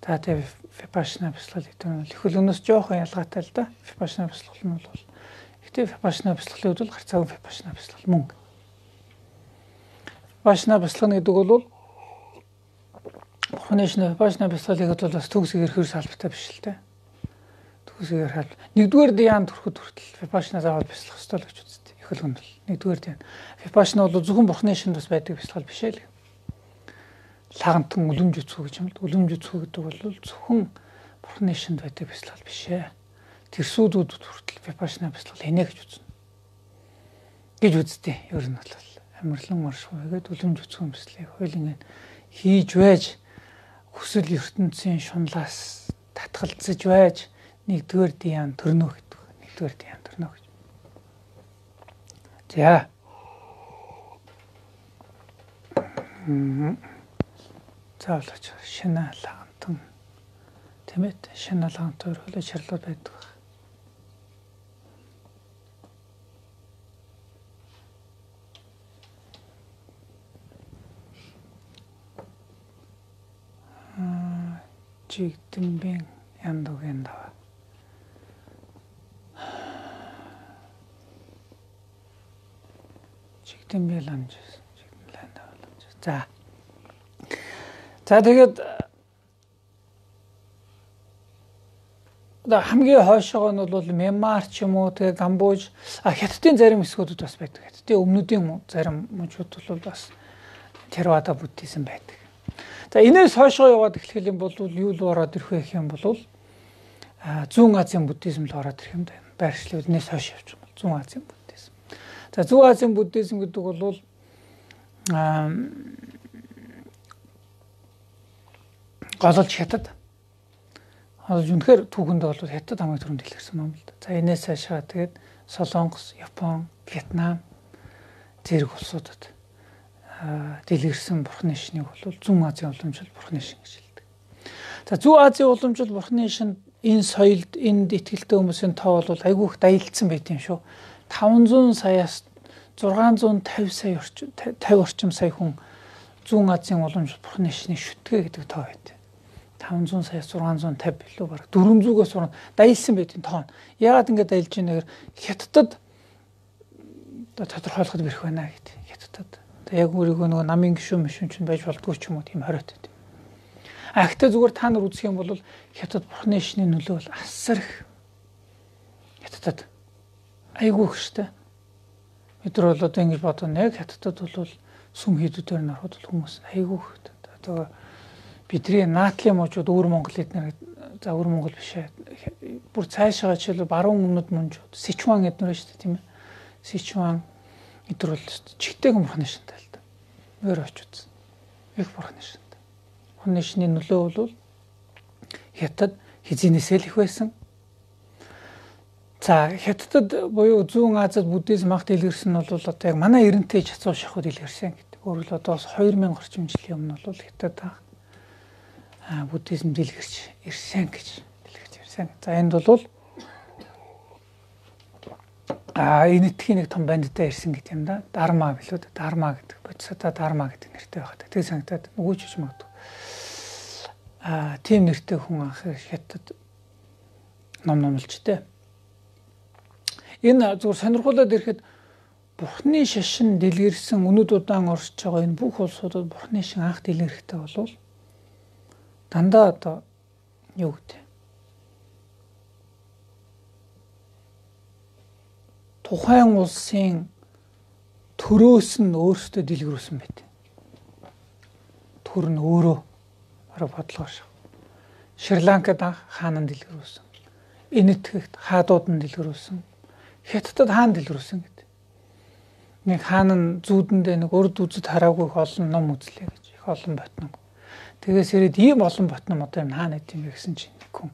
за тэр випашна бясалгал эднэр бол их хөлгөнөөс жоохон ялгаатай л да. Випашна бясалгал нь бол гэхдээ випашна бясалгалын үед бол гарцаагүй випашна бясалгал мөн. Випашна бясалгал гэдэг бол випашна бясалгалыг бол бас төгс ирэх салбартай биш л да. Төгсөөр хал. Нэгдүгээр дян төрөхөд хүртэл випашна заавал бясалгах ёстой л гэж үздэг. Их хөлгөнд бол нэгдүгээр дян. Випашна бол зөвхөн бурхны шинд бас байдаг бясалгал биш ээ л. Лагантан үлэмж үцхүү гэж юм л. Үлэмж үцхүү гэдэг бол зөвхөн бурхны шинд байдаг бясалгал биш ээ. Тэрсүүдүүд хүртэл випашна бясалгал хийнэ гэж үзнэ. Гэж үздэг. Ер нь бол амарлан маршгүй гэдэг үлэмж үцхүү бясалгалыг хойлон хийж байж хүсэл ертөнцийн шунлаас татгалзаж байж нэгдүгээр дян төрнө гэдэг. Нэгдүгээр дян төрнө гэж. За. Заавалч шинэ лагантан тэмээд шинэ лагантан хөлөө ширлүүд байдаг. Чигтэмбэн яндаг дава. Чигтэмбэланж. За. За тэгээд хамгийн хойшоогоо нь бол Мянмар ч юм уу тэгээ Камбож хятадын зарим хэсгүүдэд бас байдаг. Хятадын өмнөдийн зарим мужууд бол бас Theravada буддизм байдаг. За энэс хойшоо яваад эхлэх юм бол юу л ороод ирэх вэ гэх юм бол Зүүн Азийн буддизм л ороод ирэх юм да. Байршлыг энэс хойш явж байгаа. Зүүн Азийн буддизм. За Зүүн Азийн буддизм гэдэг бол голж хятад. Голж үнэхээр түүхэнд бол хятад хамгийн түрүүнд дэлгэрсэн юм л да. За энэс хойшоо тэгээд Солонгос, Япон, Вьетнам зэрэг улсуудад дэлгэрсэн бурхны шинийг бол Зүүн Азийн уламжлал бурхны шин гэж хэлдэг. За Зүүн Азийн уламжлал бурхны шин энэ соёлд энд итгэлтэй хүмүүсийн тоо бол айгүйх даялдсан байт юм шүү. 500 саяас 650 сая орчим 50 орчим сая хүн зүүн Азийн уламжлалт Бурхны шний шүтгэ гэдэг тоо байт. 500 сая 650 билүү бараг 400-өөс уран дайлсан байдгийн тоо. Яагаад ингэ дайлжийнээр Хятадд тодорхойлоход бэрх байна гэдэг. Хятадд. Яг өөрийгөө нөгөө намын гишүүн мишүүн чинь байж болдгоо ч юм уу тийм хориот байт. Гэхдээ зүгээр та нар үзэх юм бол Хятад Бурхны шний нөлөө бол асар их. Хятадд айгүй их штэ. Бид нар бол одоо ингэж бодно яг Хятадд бол сүм хийдүүдээр нарахад хүмүүс айгүй их. Одоо бидний наатлын мужууд өөр Монгол эднэр за өөр Монгол биш ээ. Бүр цаашаа жишээл баруун өмнөд мужууд Сичуан эднэр шүү дээ тийм ээ. Сичуан эднэр бол чигтэйг Бурхны шинтэй л да. Өөр очиж. Их Бурхны шинтэй. Бурхны шинийн нөлөө бол Хятад хизэнээсээ л их байсан. За Хятадд буюу зүүн Азид буддизм анх дэлгэрсэн нь бол одоо яг манай эрентэй чацуу шахууд дэлгэрсэн гэдэг. Өөрөөр одоо 2000 орчим жилийн өмнө бол Хятад буддизм дэлгэрч ирсэн гэж дэлгэрч ирсэн. За энд бол энэтхийн нэг том бандтай ирсэн гэдэг юм да. Дарма билүү. Дарма гэдэг. Бодисата Дарма гэдэг нэртэй байхад. Тэг санагдаад нөгөөч ч магадгүй. Тийм нэртэй хүн анх Хятад номлолчтой. Энэ зүгээр сонирхолтой ирэхэд Бурхны шашин дэлгэрсэн өнөд удаан оршиж байгаа энэ бүх улсуудад Бурхны шин анх дэлгэрхтэй болвол дандаа одоо юу гэдэг тухайн улсын төрөөс нь өөрсдөө дэлгэрүүлсэн байт. Төр нь өөрөө бараг бодлогош. Шри-Ланкад хаан нь дэлгэрүүлсэн. Энэтхэгт хаадууд нь дэлгэрүүлсэн. Хятадд хаан дэлгэрүүлсэн гэдэг. Нэг хаан нь зүүдэндээ нэг урд үзэд хараагүй их олон ном үзлээ гэж их олон ботном. Тэгээс ирээд ийм олон ботном одоо юм хаана гэдэм бэ гэсэн чинь нэг хүн.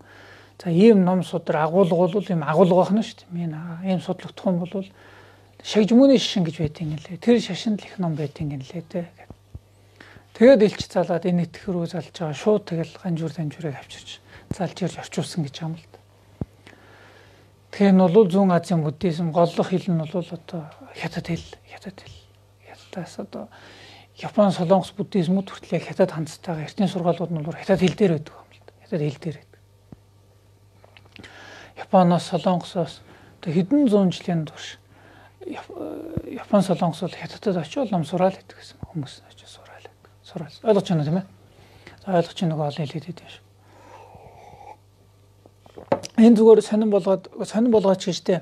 За ийм ном судар агуулга бол ийм агуулга байна шүү дээ. Ийм судлагдах юм бол шагжмууны шашин гэж байдیں۔ Гэлээ. Тэр шашинд л их ном байдیں۔ Гэлээ дээ. Тэгээд элч залаад энэ итгэх рүү залж байгаа шууд тэгэл ганжуурыг авчирч залж ирж орчуулсан гэж юм л да. Тэгэхээр энэ бол зүүн Азийн буддизм голлох хэл нь бол одоо Хятад хэл. Хятадаас одоо Япон солонгос буддизмуд хүртэл Хятад хандцтайгаа эртний сургаалууд нь бол Хятад хэл дээр байдаг юм л да. Хятад хэл дээр байдаг. Японоос солонгосоос одоо хэдэн зуун жилийн турш Япон солонгос бол Хятадд очиод ном сураал гэдэг гэсэн хүмүүс очиж сураал гэдэг. Сураал. Ойлгож байна тийм ээ? За ойлгож байгаа нэг олон хэл хэлээд байна шүү. Энэ зүгээр сонирн болгооч гэжтэй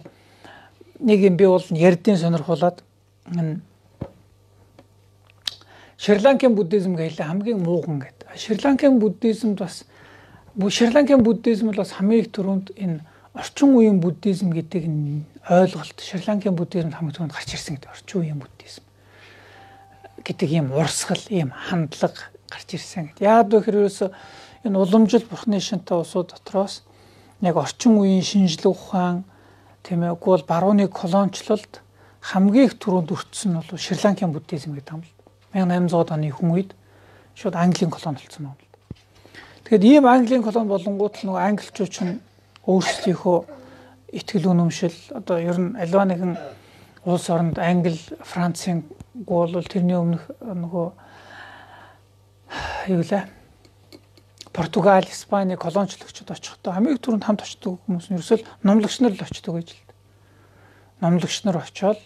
нэг юм би бол ярдын сонирхуулаад энэ Шри-Ланкийн буддизм гэхэл хамгийн мууган гэдэг. Шри-Ланкийн буддизмд бас Шри-Ланкийн буддизм бол бас хамгийн түрүүнд энэ орчин үеийн буддизм гэдэг ойлголт Шри-Ланкийн буддизмд хамгийн түрүүнд гарч ирсэн гэдэг. Орчин үеийн буддизм гэдэг ийм урсгал, ийм хандлага гарч ирсэн гэдэг. Яг дөхөрөөс энэ уламжлалт Бурхны шинтэй улсууд дотроос яг орчин үеийн шинжлэх ухаан тийм ээ бол барууны колоничлолд хамгийн их түрүүнд өртсөн нь бол Шри-Ланкийн буддизм гэдэг юм л. 1800-аад оны хүн үед шууд Английн колони болсон юм. Тэгэхэд ийм Английн колони болонгууд л нөгөө англичууд чинь өөрсдийнхөө итгэл үнэмшил одоо ер нь альва нэгэн улс оронд Англи, Францын бол тэрний өмнөх нөгөө юу лээ Португал, Испани колоничлогчдод очихдоо хамгийн түрүүнд хамт очдог хүмүүс нь ерөөсөө номлогч нар л очдог гэж л. Номлогч нар очиод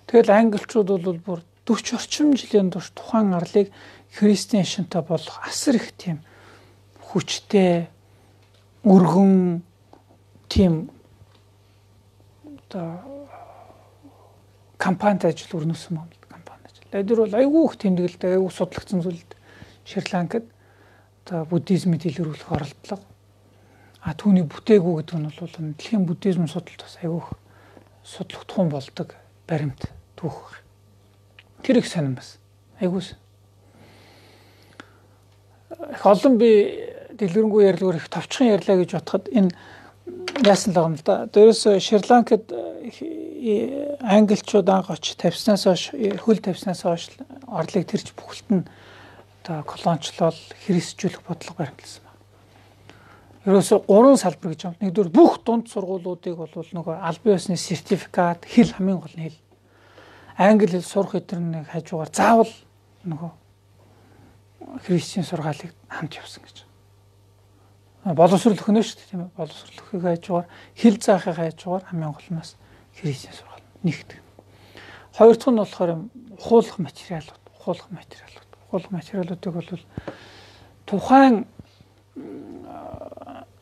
тэгэл англичууд бол бүр 40 орчим жилийн турш тухайн арлыг христийн шинтэй болох асар их тийм хүчтэй өргөн тийм одоо кампанит ажил өрнөсөн юм байна. Кампани ажил. Эдгээр бол айгүй их тэмдэглэдэг, айгүй судлагдсан зүйл. Шри-Ланкад одоо буддизмыг дэлгэрүүлэх оролдлого. Түүний бүтээгүү гэдэг нь бол дэлхийн буддизм судалт бас айгүй судлагдах юм болдог баримт түүх. Тэр их сонирн бас. Айгүй. Их олон би дэлгэрэнгүй ярилгаар их товчхон ярьлаа гэж бодоход энэ яасан л юм л да. Дээрээс Шри-Ланкад англичууд анх очиж тавьснаас хойш хөл тавьснаас хойш орлыг тэрж бүхэлд нь одоо колоничлол христжүүлэх бодлого баримтлсан байна. Ерөөсө 3 салбар гэж байна. Нэгдүгээр бүх дунд сургуулиудыг бол нөгөө албан ёсны сертификат, хэл хамгийн гол нь хэл. Англи хэл сурах эдгээр нэг хажуугаар заавал нөгөө Христийн сургаалыг хамт явсан гэж. Боловсрол өгнө шүү дээ тийм ээ. Боловсрол өгөхийг хайжгаар, хил заахыг хайжгаар хамгийн гол нь бас Христийн сургаал нэгтгэв. Хоёр дахь нь болохоор ухуулах материалуудыг бол тухайн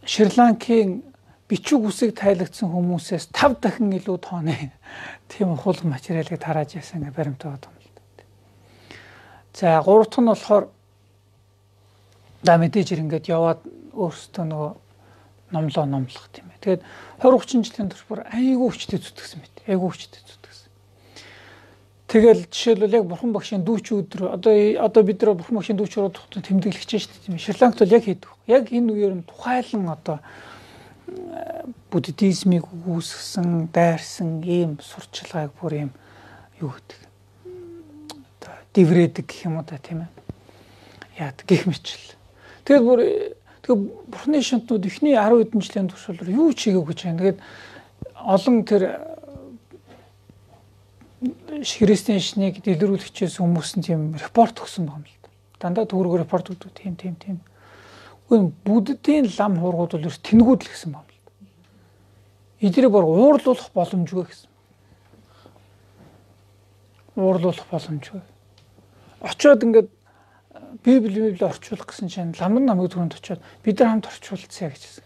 Шри-Ланкийн бичиг үсэг тайлагдсан хүмүүсээс 5 дахин илүү тооны тийм ухуулах материалыг тарааж яасан гэх баримтаа байна. За 3 дахь нь болохоор мэдээж ингээд яваад өөрсдөө нөгөө номлох тийм ээ. Тэгээд 20-30 жилийн турш бүр айгүй хүчтэй зүтгэсэн мэт. Тэгэл жишээлбэл яг бурхан багшийн дүүч өдөр одоо бид нар бурхан багшийн дүүч өдөр тэмдэглэж шүү дээ тийм ээ. Шри-Ланкт бол яг хийдэг. Яг энэ үеэр нь тухайлан одоо буддизмыг үүсгэсэн, дайрсан ийм сурчлагыг бүр ийм юу гэдэг. Одоо дэврээдэг гэх юм уу та тийм ээ. Яад гих мэтчил. Тэгээд бурхны шантнууд эхний 10 хэдэн жилийн турш бол юу ч хийгээгүй гэж байна. Тэгээд олон тэр христийн шнийг дэлгэрүүлэгчээс хүмүүс нь тийм репорт өгсөн байна л да. Дандаа төгрөгөөр репорт өгдөг тийм. Үгүй буддийн лам хуургууд бол ерөөс тэнгүүд л гэсэн байна л да. Эдгээрийг бүр уурлуулах боломжгүй гэсэн. Очоод ингээд Библийг орчуулах гэсэн чинь ламын намайг түрүүнд очиод бид нар хамт орчуулцъя гэж.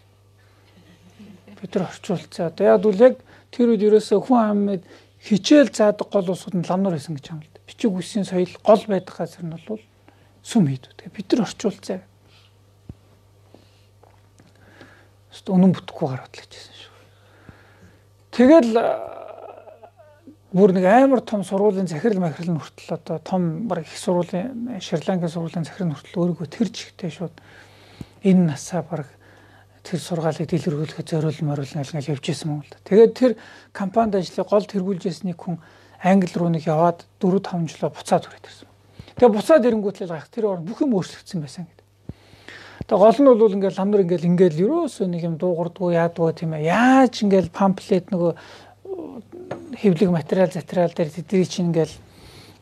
Бид нар орчуулцъя. Одоо яг үл яг тэр үед ерөөсөө хүн амьд хичээл заадаг гол улсууд нь ламнар байсан гэж юм л да. Бичиг үсгийн соёл гол байдаг газар нь бол сүм хийдүүд. Тэгээ бид нар орчуулцъя. Үнэн бүтэхгүй гараад л гэжсэн шүү. Тэгэл бүр нэг амар том сургуулийн захирал махирал хүртэл одоо том баг их сургуулийн Шри-Ланкийн сургуулийн захирал хүртэл өөрийгөө тэр жигтэй шууд энэ насаа баг тэр сургаалыг дэлгэрүүлэхэд зориулмаар ингээл явж исэн юм л да. Тэгээд тэр компанид ажлыг гол тэргүүлж ирсэн нэг хүн Англи руу нэг яваад 4-5 жилөө буцаад хүрээд ирсэн. Тэгээд буцаад ирэнгүүт л гайх тэр орн бүх юм өөрчлөгдсөн байсан гэдэг. Тэгээд гол нь бол ингээл ламнар ингээл ерөөсөө нэг юм дуугардгүй яадгүй тийм ээ. Яаж ингээл памфлет нөгөө хэвлэг материал дээр тэдний чинь ингээл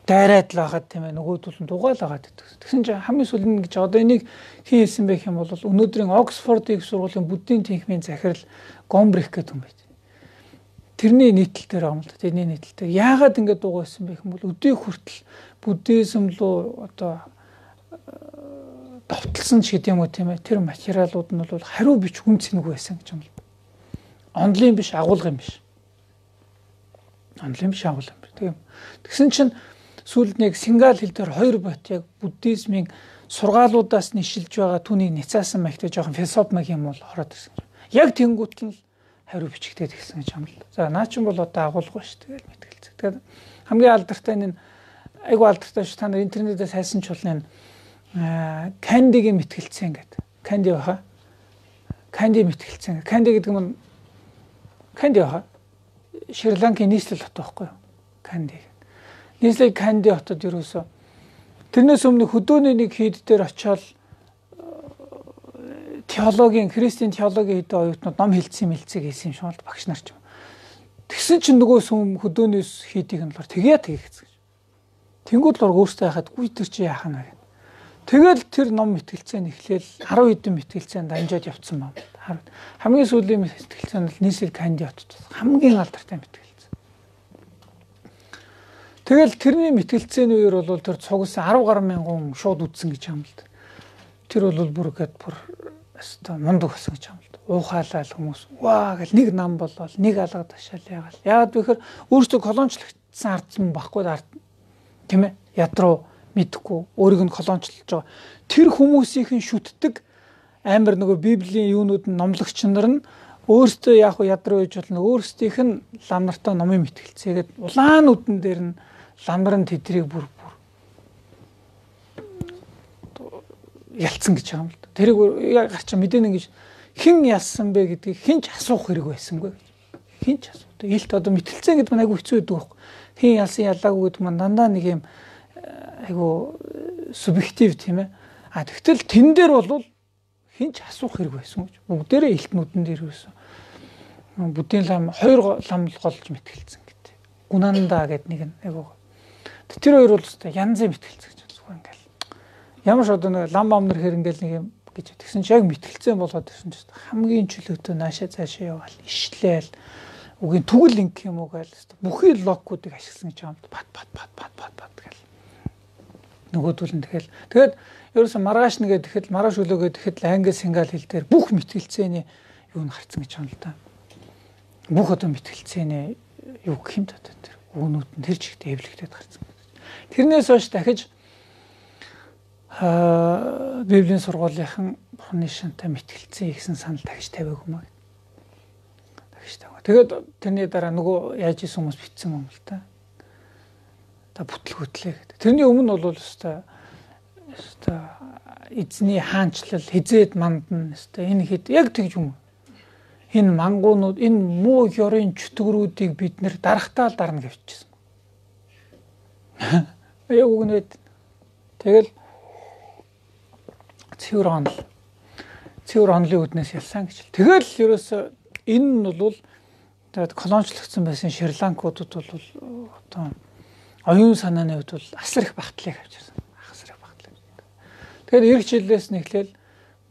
дайраад л байгаад тийм ээ. Нөгөөдөл нь дугаал байгаад гэдэг. Тэгсэн чинь хамгийн сүүл нь гэж одоо энийг хин хэлсэн байх юм бол өнөөдрийн Оксфордын их сургуулийн буддийн тэнхимийн захирал Гомбрих гэдэг хүн байт. Тэрний нийтлэл дээр юм л да. Тэрний нийтлэл дээр яагаад ингэ дуугайсан бэ гэм бол өдөө хүртэл буддизм руу одоо давталсан ч гэдэм үү тийм ээ. Тэр материалууд нь бол хариу бич хүн цэнэг байсан гэж юм л. Онлын биш, агуулгын биш. Тэгсэн чинь сүүлд нэг сингал хэл дээр 2 бот яг буддизмын сургаалуудаас нишилж байгаа түүнийг няцаасан маягтай жоохон философи юм бол ороод ирсэн. Яг тэнгуут нь хариу бичигдээд ирсэн гэж юм л. За наа чинь бол одоо агуулга шүү тэгэл мэтгэлцээ. Тэгэхээр хамгийн алдартай энэ айгу алдартай шүү та нар интернетээс хайсан ч болно энэ Кандигийн мэтгэлцээ гэдэг. Канди баха. Канди мэтгэлцээ. Канди гэдэг нь Канди баха. Шри-Ланкийн нийслэл хот байхгүй юу? Канди. Нийслэл Канди хотод ерөөсөө тэрнээс өмнө хөдөөний нэг хийд дээр очиод христийн теологийн хийдэ оюутнууд ном хэлцсэн хийсэн юм шиг бол багш нар ч юм. Тэгсэн чинь нөгөө сүм хөдөөнөөс хийдийг нь болохоор тэгээ гэсэн. Тэнгүүд л өөртөө яхад гүй тэр чи яах нь вэ? Тэгэл тэр ном мэтгэлцээ нэхлээл 10 хэдэн мэтгэлцээнд дамжаад явцсан байна. Хамгийн сүүлийн мэтгэлцээ нь нийслэл Канди хотод хамгийн алдартай мэтгэлцээ. Тэгэл тэрний мэтгэлцээний үеэр бол тэр цугсан 10 гаруй мянган шууд үдсэн гэж юм л. Тэр бол бүр өстой мундаг болсон гэж юм л. Уухаалал хүмүүс ваа гэл нэг нам болол нэг алга ташаал яагаал. Яагаад вэ гэхээр өөрсдөө колоничлогдсон ардсан баггүй тийм ээ. Ядруу мэдхгүй өөрийг нь колоничлж байгаа. Тэр хүмүүсийн шүтдэг амар нөгөө Библийн юунууд нь номлогч нар нь өөрсдөө яг ядруу гэж болно. Өөрсдийнх нь лам нартай номын мэтгэлцээгээд улаан нүдэн дээр нь лам нар нь тэдрийг бүр ялцсан гэж байгаа юм л да. Тэрийг гарч мэдэн ингэж хэн ялсан бэ гэдгийг хэн ч асуух хэрэг байсангүй. Хэн ч асуу. Илт одоо мэтгэлцээ гэдэг нь айгүй хэцүү байдаг байхгүй. Хэн ялсан ялаагүй гэдэг нь дандаа нэг юм айгүй субъектив тийм ээ. Тэгтэл тэн дээр бол хэн ч асуух хэрэг байсан гэж. Бүгдээрээ илт нүдэн дээр байсан. Буддийн лам 2 лам голж мэтгэлцсэн гэдэг. Гунанда гэдэг нэг нь айгүй. Тэр хоёр бол янзын мэтгэлцээ гэж байна. Ингээл Ямар ч одоо нэг лам амнэр хэрнгээл нэг юм гэж тэгсэн чи яг мэтгэлцэн болоод ирсэн ч хамгийн чөлөөтэй наашаа цаашаа яваал ишлээл үгийн тэгвэл инг юм уу гээл бүхий логкуудыг ашигласан гэж юм бат гэл нөгөөдөл нь тэгээд ерөөсө маргааш нэгээд тэгэхэд маргааш үлөөгээд тэгэхэд англи сингал хэл дээр бүх мэтгэлцээний юу нь харцсан гэж юм л да. Бүх одоо мэтгэлцээний юу гэх юм да тэр үүнүүд нь тэр чигт эвлэгдээд гарсан. Тэрнээс хойш дахиж Библийн сургуулийнхан Бурхны шантай мэтгэлцээ гэсэн санал дахиж тавиагүй маа. Дахиж тавиа. Тэгээд тэрний дараа нөгөө яаж исэн хүмүүс битсэн юм л та. Та бүтлгүүтлээ гэдэг. Тэрний өмнө бол өстой эзний хаанчлал хизээд мандна өстой энэ хэд яг тэгж юм. Энэ мангуунууд энэ муу ёрын чөтгөрүүдийг бид нэр дарахтаал дарна гэвчихсэн. Яг үгнэд тэгэл цэвэр онлын үднээс ялсан гэж. Тэгэл ерөөсө энэ нь бол тэгээд колоничлогдсон байсан Шри-Ланкуудад бол одоо оюун санааны хувьд бол асар их багтлыг авчирсан. Асар их багтлыг. Тэгэхээр эх жилээс нь эхлээл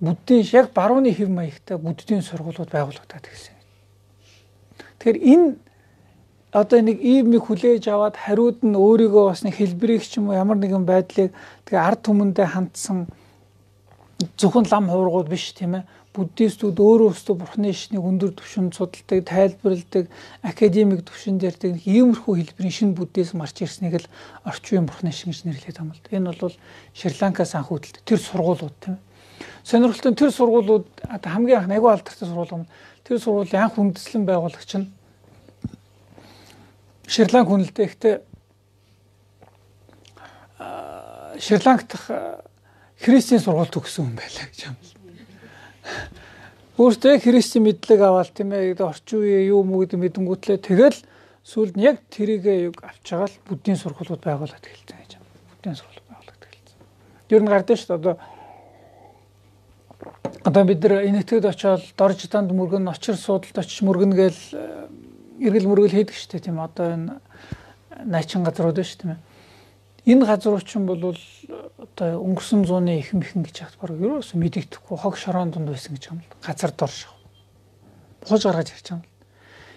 буддийн яг барууны хэв маягтай буддийн сургуулиуд байгуулагдаад ирсэн. Тэгэхээр энэ одоо нэг иймийг хүлээж аваад хариуд нь өөрийгөө бас нэг хэлбэрийг ч юм уу ямар нэгэн байдлыг тэгээ ард түмэндээ хандсан зөвхөн лам хуургууд биш тийм ээ. Буддистууд өөрөө өөрсдөө Бурхны шнийг өндөр түвшинд судалдаг, тайлбарладаг, академик түвшинд ярьдаг иймэрхүү хэлбэрийн шинэ буддизм гарч ирснийг л орчин үеийн Бурхны шин гэж нэрлэдэг юм л да. Энэ бол Шри-Ланкаас анх үүдэлтэй тэр сургуулиуд тийм ээ. Сонирхолтой тэр сургуулиуд хамгийн анх айгүй алдартай сургууль юм. Тэр сургуулийн анх үндэслэн байгуулагч нь Шри-Ланк хүнэлтэй. Гэхдээ Шри-Ланк дахь христийн сургууль төгссөн хүн байлаа гэж юм. Өөртөө христийн мэдлэг аваад тийм ээ орчин үеийн юу муу гэдэг мэдэнгүүтлээ тэгэл сүүлд нь яг тэрийгээ юг авч байгаа л буддийн сургуулиуд байгуулад эхэлсэн гэж юм. Буддийн сургууль байгуулад эхэлсэн. Ер нь гардаг шүү дээ одоо бид нар энэтхэгд очиод дорж танд мөргөн очир суудалд очиж мөргөн гээл эргэл мөргөл хийдэг шүү дээ тийм одоо энэ найчин газрууд байна шүү тийм ээ. Энэ газрууд ч юм бол одоо өнгөрсөн зууны ихэн гэж хат баг ерөөсөө мэдэгдэхгүй хог шороон дунд байсан гэж юм л газар дор шав. Бухаж гаргаж ярьж байгаа юм.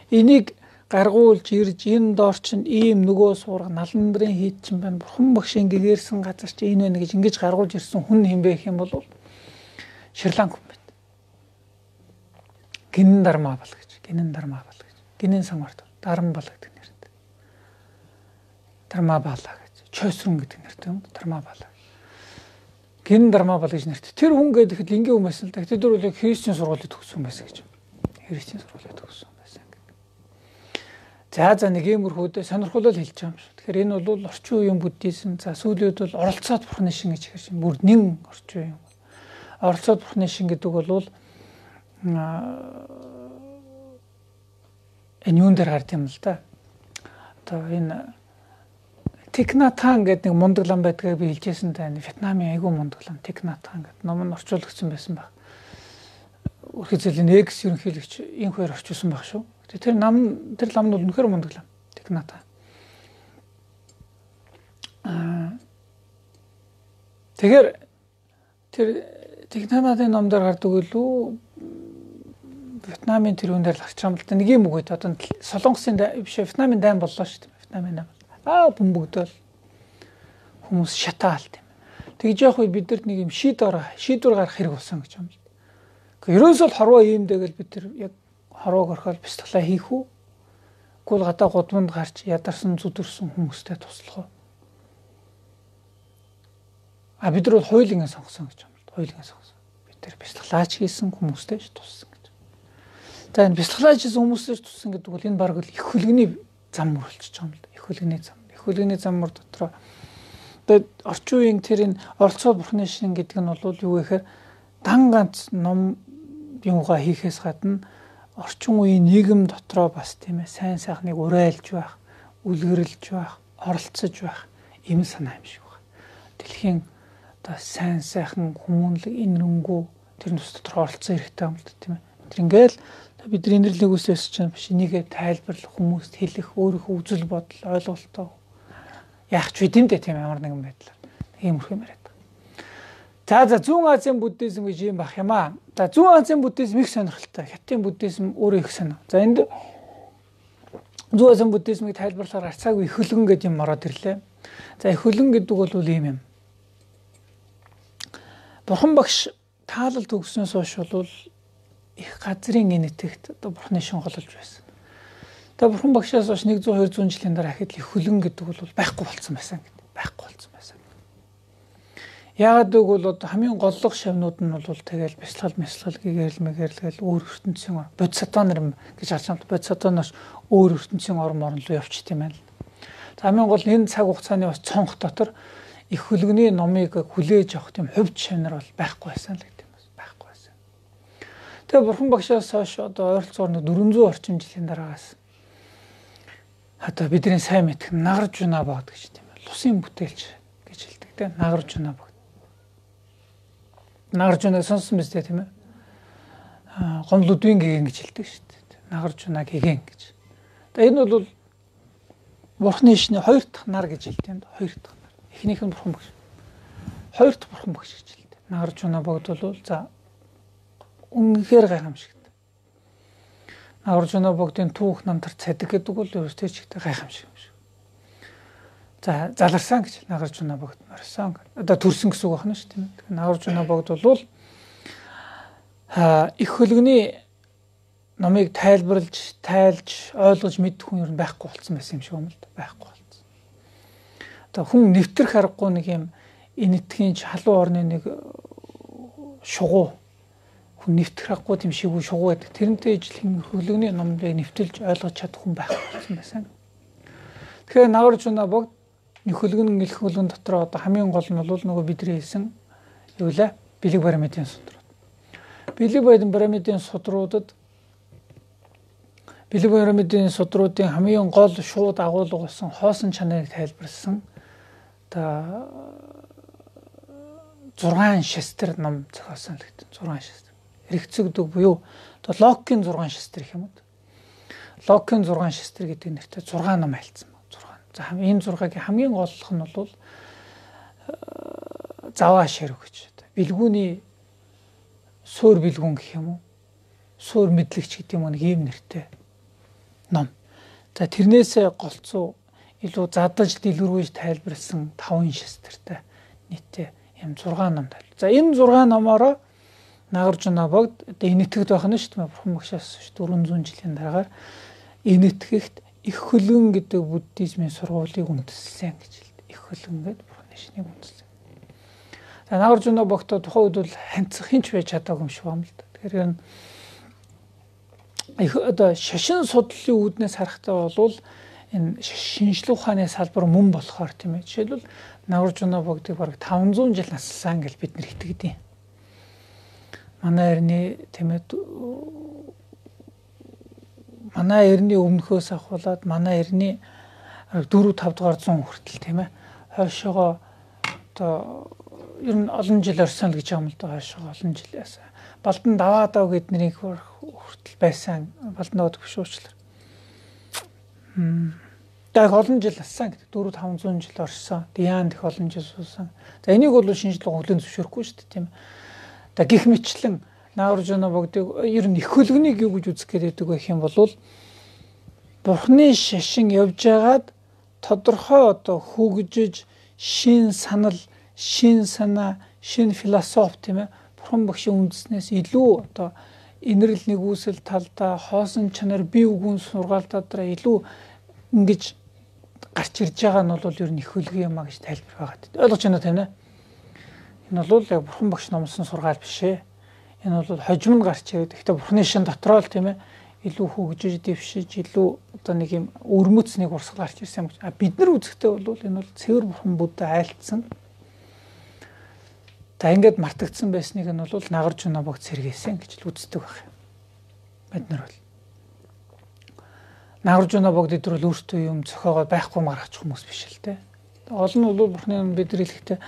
Энийг гаргуулж ирж энэ доор чинь ийм нөгөө суурга налан нарын хийд чинь байна. Бурхан багшийн гэгэрсэн газар чинь энэ байна гэж ингэж гаргуулж ирсэн хүн хэмбэх юм бол Шри-Ланк хүн байна. Гинэн дармаа бал гэж. Гинэн самарт дарам бал гэдэг нэртэй. Дармаа баалаа гэж. Чойсрун гэдэг нэртэй юм. Дармаа баалаа. Гинэн дармаа бал гэж нэртэй. Тэр хүн гэдэг л ингийн хүн байсан л да. Тэр бол христийн сургуулийг төгссөн байсан гэж. Христийн сургуулийг төгссөн байсан гэдэг. За нэг иймэрхүүдээ сонирхолтой хэлж байгаа юм шүү. Тэгэхээр энэ бол орчин үеийн буддизм. За сүүлүүд бол оролцоод Бурхны шин гэж хэлж байна. Бүр нэн орчин үеийн оролцоод Бурхны шин гэдэг бол энэ юун дээр гард юм л да. Одоо энэ Thich Nhat Hanh гэдэг нэг мундаг лам байдгийг би хэлжсэн та энэ Вьетнамын айгүй мундаг лам Thich Nhat Hanh гэдэг ном нь орчуулагдсан байсан баг. Өрхий зэлийн экс ерөнхийлөгч инхээр орчуулсан баг шүү. Тэр ламд бол үнэхээр мундаг лам Thich Nhat Hanh. Тэгэхээр тэр Thich Nhat Hanh-ын номдор гардаг үлээ Вьетнамын тэр үн дээр л гарч байгаа юм л да. Нэг юм үгүй одоо Солонгосын биш Вьетнамын дайн боллоо шүү дээ. Вьетнамын дайн. Бөмбөгдөөл хүмүүс шатаал тийм. Тэгж явах үед бидэрт нэг юм шийдвэр гарах хэрэг болсон гэж юм л. Гэхдээ ерөөсөө л хорвоо иймдэгэл бид тэр яг хорвоог орхиол бяцлалаа хийх үү? Гүйл гадаа гудамд гарч ядарсан зүдэрсэн хүмүүстэй туслах уу? Бид нар бол хуулийн сонгосон гэж юм л. Хуулийн сонгосон. Бид тэр бяцлалаач хийсэн хүмүүстэй ч туссан гэж. За энэ бяцлалаач хийсэн хүмүүстэй туссан гэдэг бол энэ баг л их хөлгөний зам мөр болчихж байгаа юм л. Их хөлгөний зам мөр дотроо тэгээд орчин үеийн тэр энэ оролцоо Бурхны шин гэдэг нь бол юу гэхээр дан ганц ном юугаа хийхээс гадна орчин үеийн нийгэм дотроо бас тийм ээ сайн сайхныг урайлж байх, үлгэрлж байх, оролцож байх юм санаа юм шиг байна. Дэлхийн одоо сайн сайхан хүмүүнлэг инрэнгүү тэр нүс дотор оролцсон хэрэгтэй юм л тийм ээ. Тэр ингээл бидний инэрлэг үсээс чинь биш энийгээ тайлбарлах, хүмүүст хэлэх, өөрийнхөө үзэл бодол, ойлголтоо яах ч үгүй юм дээ тийм ямар нэгэн байдлаар. Иймэрхүү юм яриад байгаа. За Зүүн Азийн буддизм гэж юм бах юм аа. За Зүүн Азийн буддизм их сонирхолтой. Хятадын буддизм өөрөө их сонир. За энд Зүүн Азийн буддизмыг тайлбарлахаар арцаагүй их хөлгөн гэдэг юм ороод ирлээ. За их хөлгөн гэдэг бол ийм юм. Бурхан багш таалал төгснөөс хойш бол их газрын энэтэгт одоо бурханы шинголж байсан. Тэгээ бурхан багшаас хойш 100 200 жилийн дараа хэд их хөлгөн гэдэг бол байхгүй болсон байсан гэдэг. Байхгүй болсон байсан. Яагаад гэвэл одоо хамгийн голлог шавнууд нь бол тэгэл бясалгал гэгэрэл өөр ертөнцийн бодисатва нар гэж харж байгаа. Бодисатваноос өөр ертөнцийн орн руу явчих тийм байна. За хамгийн гол энэ цаг хугацааны бас цонх дотор их хөлгөний номыг хүлээж авах тийм хувьд шавнар бол байхгүй байсан л гэдэг юм бас байхгүй байсан. Тэгээ бурхан багшаас хойш одоо ойролцоогоор 400 орчим жилийн дараагаас одоо бидний сайн мэдэх Нагаржуна бод гэж тийм байна. Лусын бүтээлч гэж хэлдэг тийм Нагаржуна бод. Нагаржуна сонссон биз дээ тийм ээ. Гомлуудын гэгэн гэж хэлдэг шүү дээ. Нагаржуна гэгэн гэж. Тэгээ энэ бол бурхны шний хоёр дахь нар гэж хэлдэг юм. Хоёр дахь нар. Эхнийх нь бурхан багш. Хоёр дахь бурхан багш гэж хэлдэг. Нагаржуна богд бол за үнэхээр гайхамшигт. Нагаржуна богдын түүх намтар цадик гэдэг бол өөртөө ч ихтэй гайхамшиг юм шиг. За заларсан гэж Нагаржуна богд марсан. Одоо төрсөн гэсэн үг байна шүү тийм ээ. Нагаржуна богд бол их хөлгөний номыг тайлж ойлгож мэдэх хүн ер нь байхгүй болсон байсан юм шиг юм л да. Байхгүй болсон. Одоо хүн нэвтрэх аргагүй нэг юм энэтхийн халуун орны нэг шугуу хүн нэвтрэх аргагүй тийм шиг шугуу гэдэг. Тэрнтэй ижил хөлгөний номыг нэвтэлж ойлгож чадах хүн байхгүй болсон байсан. Тэгэхээр Нагаржуна богд их хөлгөн дотор одоо хамгийн гол нь бол нөгөө бидний хэлсэн юу лээ? Бэлэг баримтын судрууд. Бэлэг баримтын судруудын хамгийн гол шууд агуулга болсон хоосон чанарыг тайлбарласан одоо 6 шестер ном зохиосон л гэдэг. 6 шестер. Эргэцэгдэг буюу одоо Локкийн 6 шестер гэх юм уу? Локкийн 6 шестер гэдэг нэртэй 6 ном альцсан. За энэ 6-гийн хамгийн голлох нь бол заваа ширв гэж. Бэлгүүний суур бэлгүүн гэх юм уу? Суур мэдлэгч гэдэг юм нэг ийм нэртэй ном. За тэрнээсээ голцоо илүү задаж дэлгэрүүлж тайлбарласан 5 шестертэй нийтээ юм 6 ном тал. За энэ 6 номоороо Нагаржуна богд одоо энэтхэгт байх нь шүү дээ. Бурхан багшаас 400 жилийн дараагаар энэтхэгт их хөлгөн гэдэг буддизмын сургуулийг үндэслэн гэж хэлдэг. Их хөлгөн гэдэг бурханы шнийг үндэслэн. За Нагаржуна богдоо тухайн үед бол ханцах хинч байж чадаагүй юм шиг байна л да. Тэгэхээр их одоо шашин судлалын үүднээс харахтаа бол энэ шинжлэх ухааны салбар мөн болохоор тийм ээ. Жишээлбэл Нагаржуна богдыг бараг 500 жил наслсан гэж бид нар итгэдэг юм. Манай эртний өмнөхөөс ахуулаад манай эртний 4-5 дугаар 100 хүртэл тийм ээ. Хойшоогоо одоо ер нь олон жил орсон л гэж юм л да. Хойшоогоо олон жилээс Балдан даваадав гэдний хүртэл байсан. Балдан даваад төвшөөчлөр. Яг олон жил ассан гэдэг 4-500 жил орсон. Диан их олон жил суусан. За энийг бол шинжлэх хөлийн зөвшөөрөхгүй шүү дээ тийм ээ. За гих мэтлэн Нагаржуна богдыг ер нь их хөлгөнийг юу гэж үзэх гээд байдаг байх юм бол бурхны шашин явж байгаад тодорхой одоо хөгжиж шин санал, шин санаа, шин философи тийм ээ. Бурхан багшийн үндэснээс илүү одоо инэрл нэгүсэл талдаа хоосон чанар бие үгүн сургаалтаа дараа илүү ингэж гарч ирж байгаа нь бол ер нь их хөлгөө юм а гэж тайлбар байгаа. Ойлгож байна тийм ээ. Энэ бол яг бурхан багш номлосон сургаал биш ээ. Энэ бол хожим нь гарч ирээд гэхдээ бурхны шин дотроо л тийм ээ илүү хөгжиж дэвшиж илүү одоо нэг юм өрмөцнийг урсгал гарч ирсэн юм. Бид нар үзэхдээ бол энэ бол цэвэр бурхан Будда айлтсан. За ингээд мартагдсан байсныг нь бол Нагаржуна богд сэргээсэн гэж л үздэг байх. Бид нар бол Нагаржуна богд дээр бол өөртөө юм зохиогоо байхгүй маргачих хүмүүс биш л те. Олон нь бол бурхны бид нар хэлэхдээ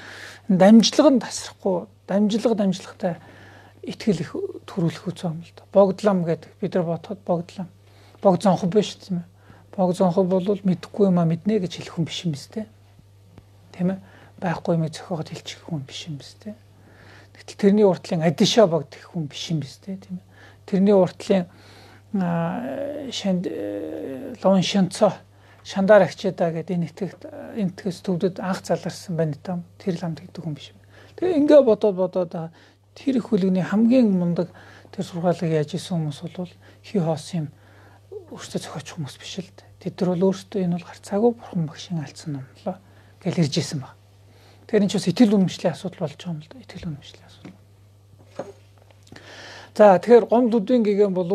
дамжлага нь тасрахгүй, дамжлагтай итгэл их төрүүлэх үзэн юм л да. Богдлам гэдэг бид нар бодоход богдлам. Бог зонхоо биш тийм ээ. Бог зонхоо бол мэдхгүй юм а мэднэ гэж хэлэх хүн биш юм биз дээ. Тийм ээ. Байхгүй юмыг зохиогоод хэлчих хүн биш юм биз дээ. Гэтэл тэрний уртлын Адишаа баг гэх хүн биш юм биз дээ тийм ээ. Тэрний уртлын лон шанцо шандар агчдаа гэдэг энтгэс төвдөд анх заларсан байна даа. Тэр ламд гэдэг хүн биш. Тэгээ ингээ бодоод тэр их хөлөгний хамгийн мундаг тэр сургаалыг яаж исэн хүмүүс бол хий хоос юм өөртөө зохиоч хүмүүс биш л дээ. Тэд нар бол өөртөө энэ бол гарцаагүй бурхан багшийн алдсан номлоо гэж ирж исэн баг. Тэгэхээр энэ ч бас итгэл үнэмшлийн асуудал болж байгаа юм л да. Итгэл үнэмшлийн асуудал. За тэгэхээр гомд үдийн гэгээн бол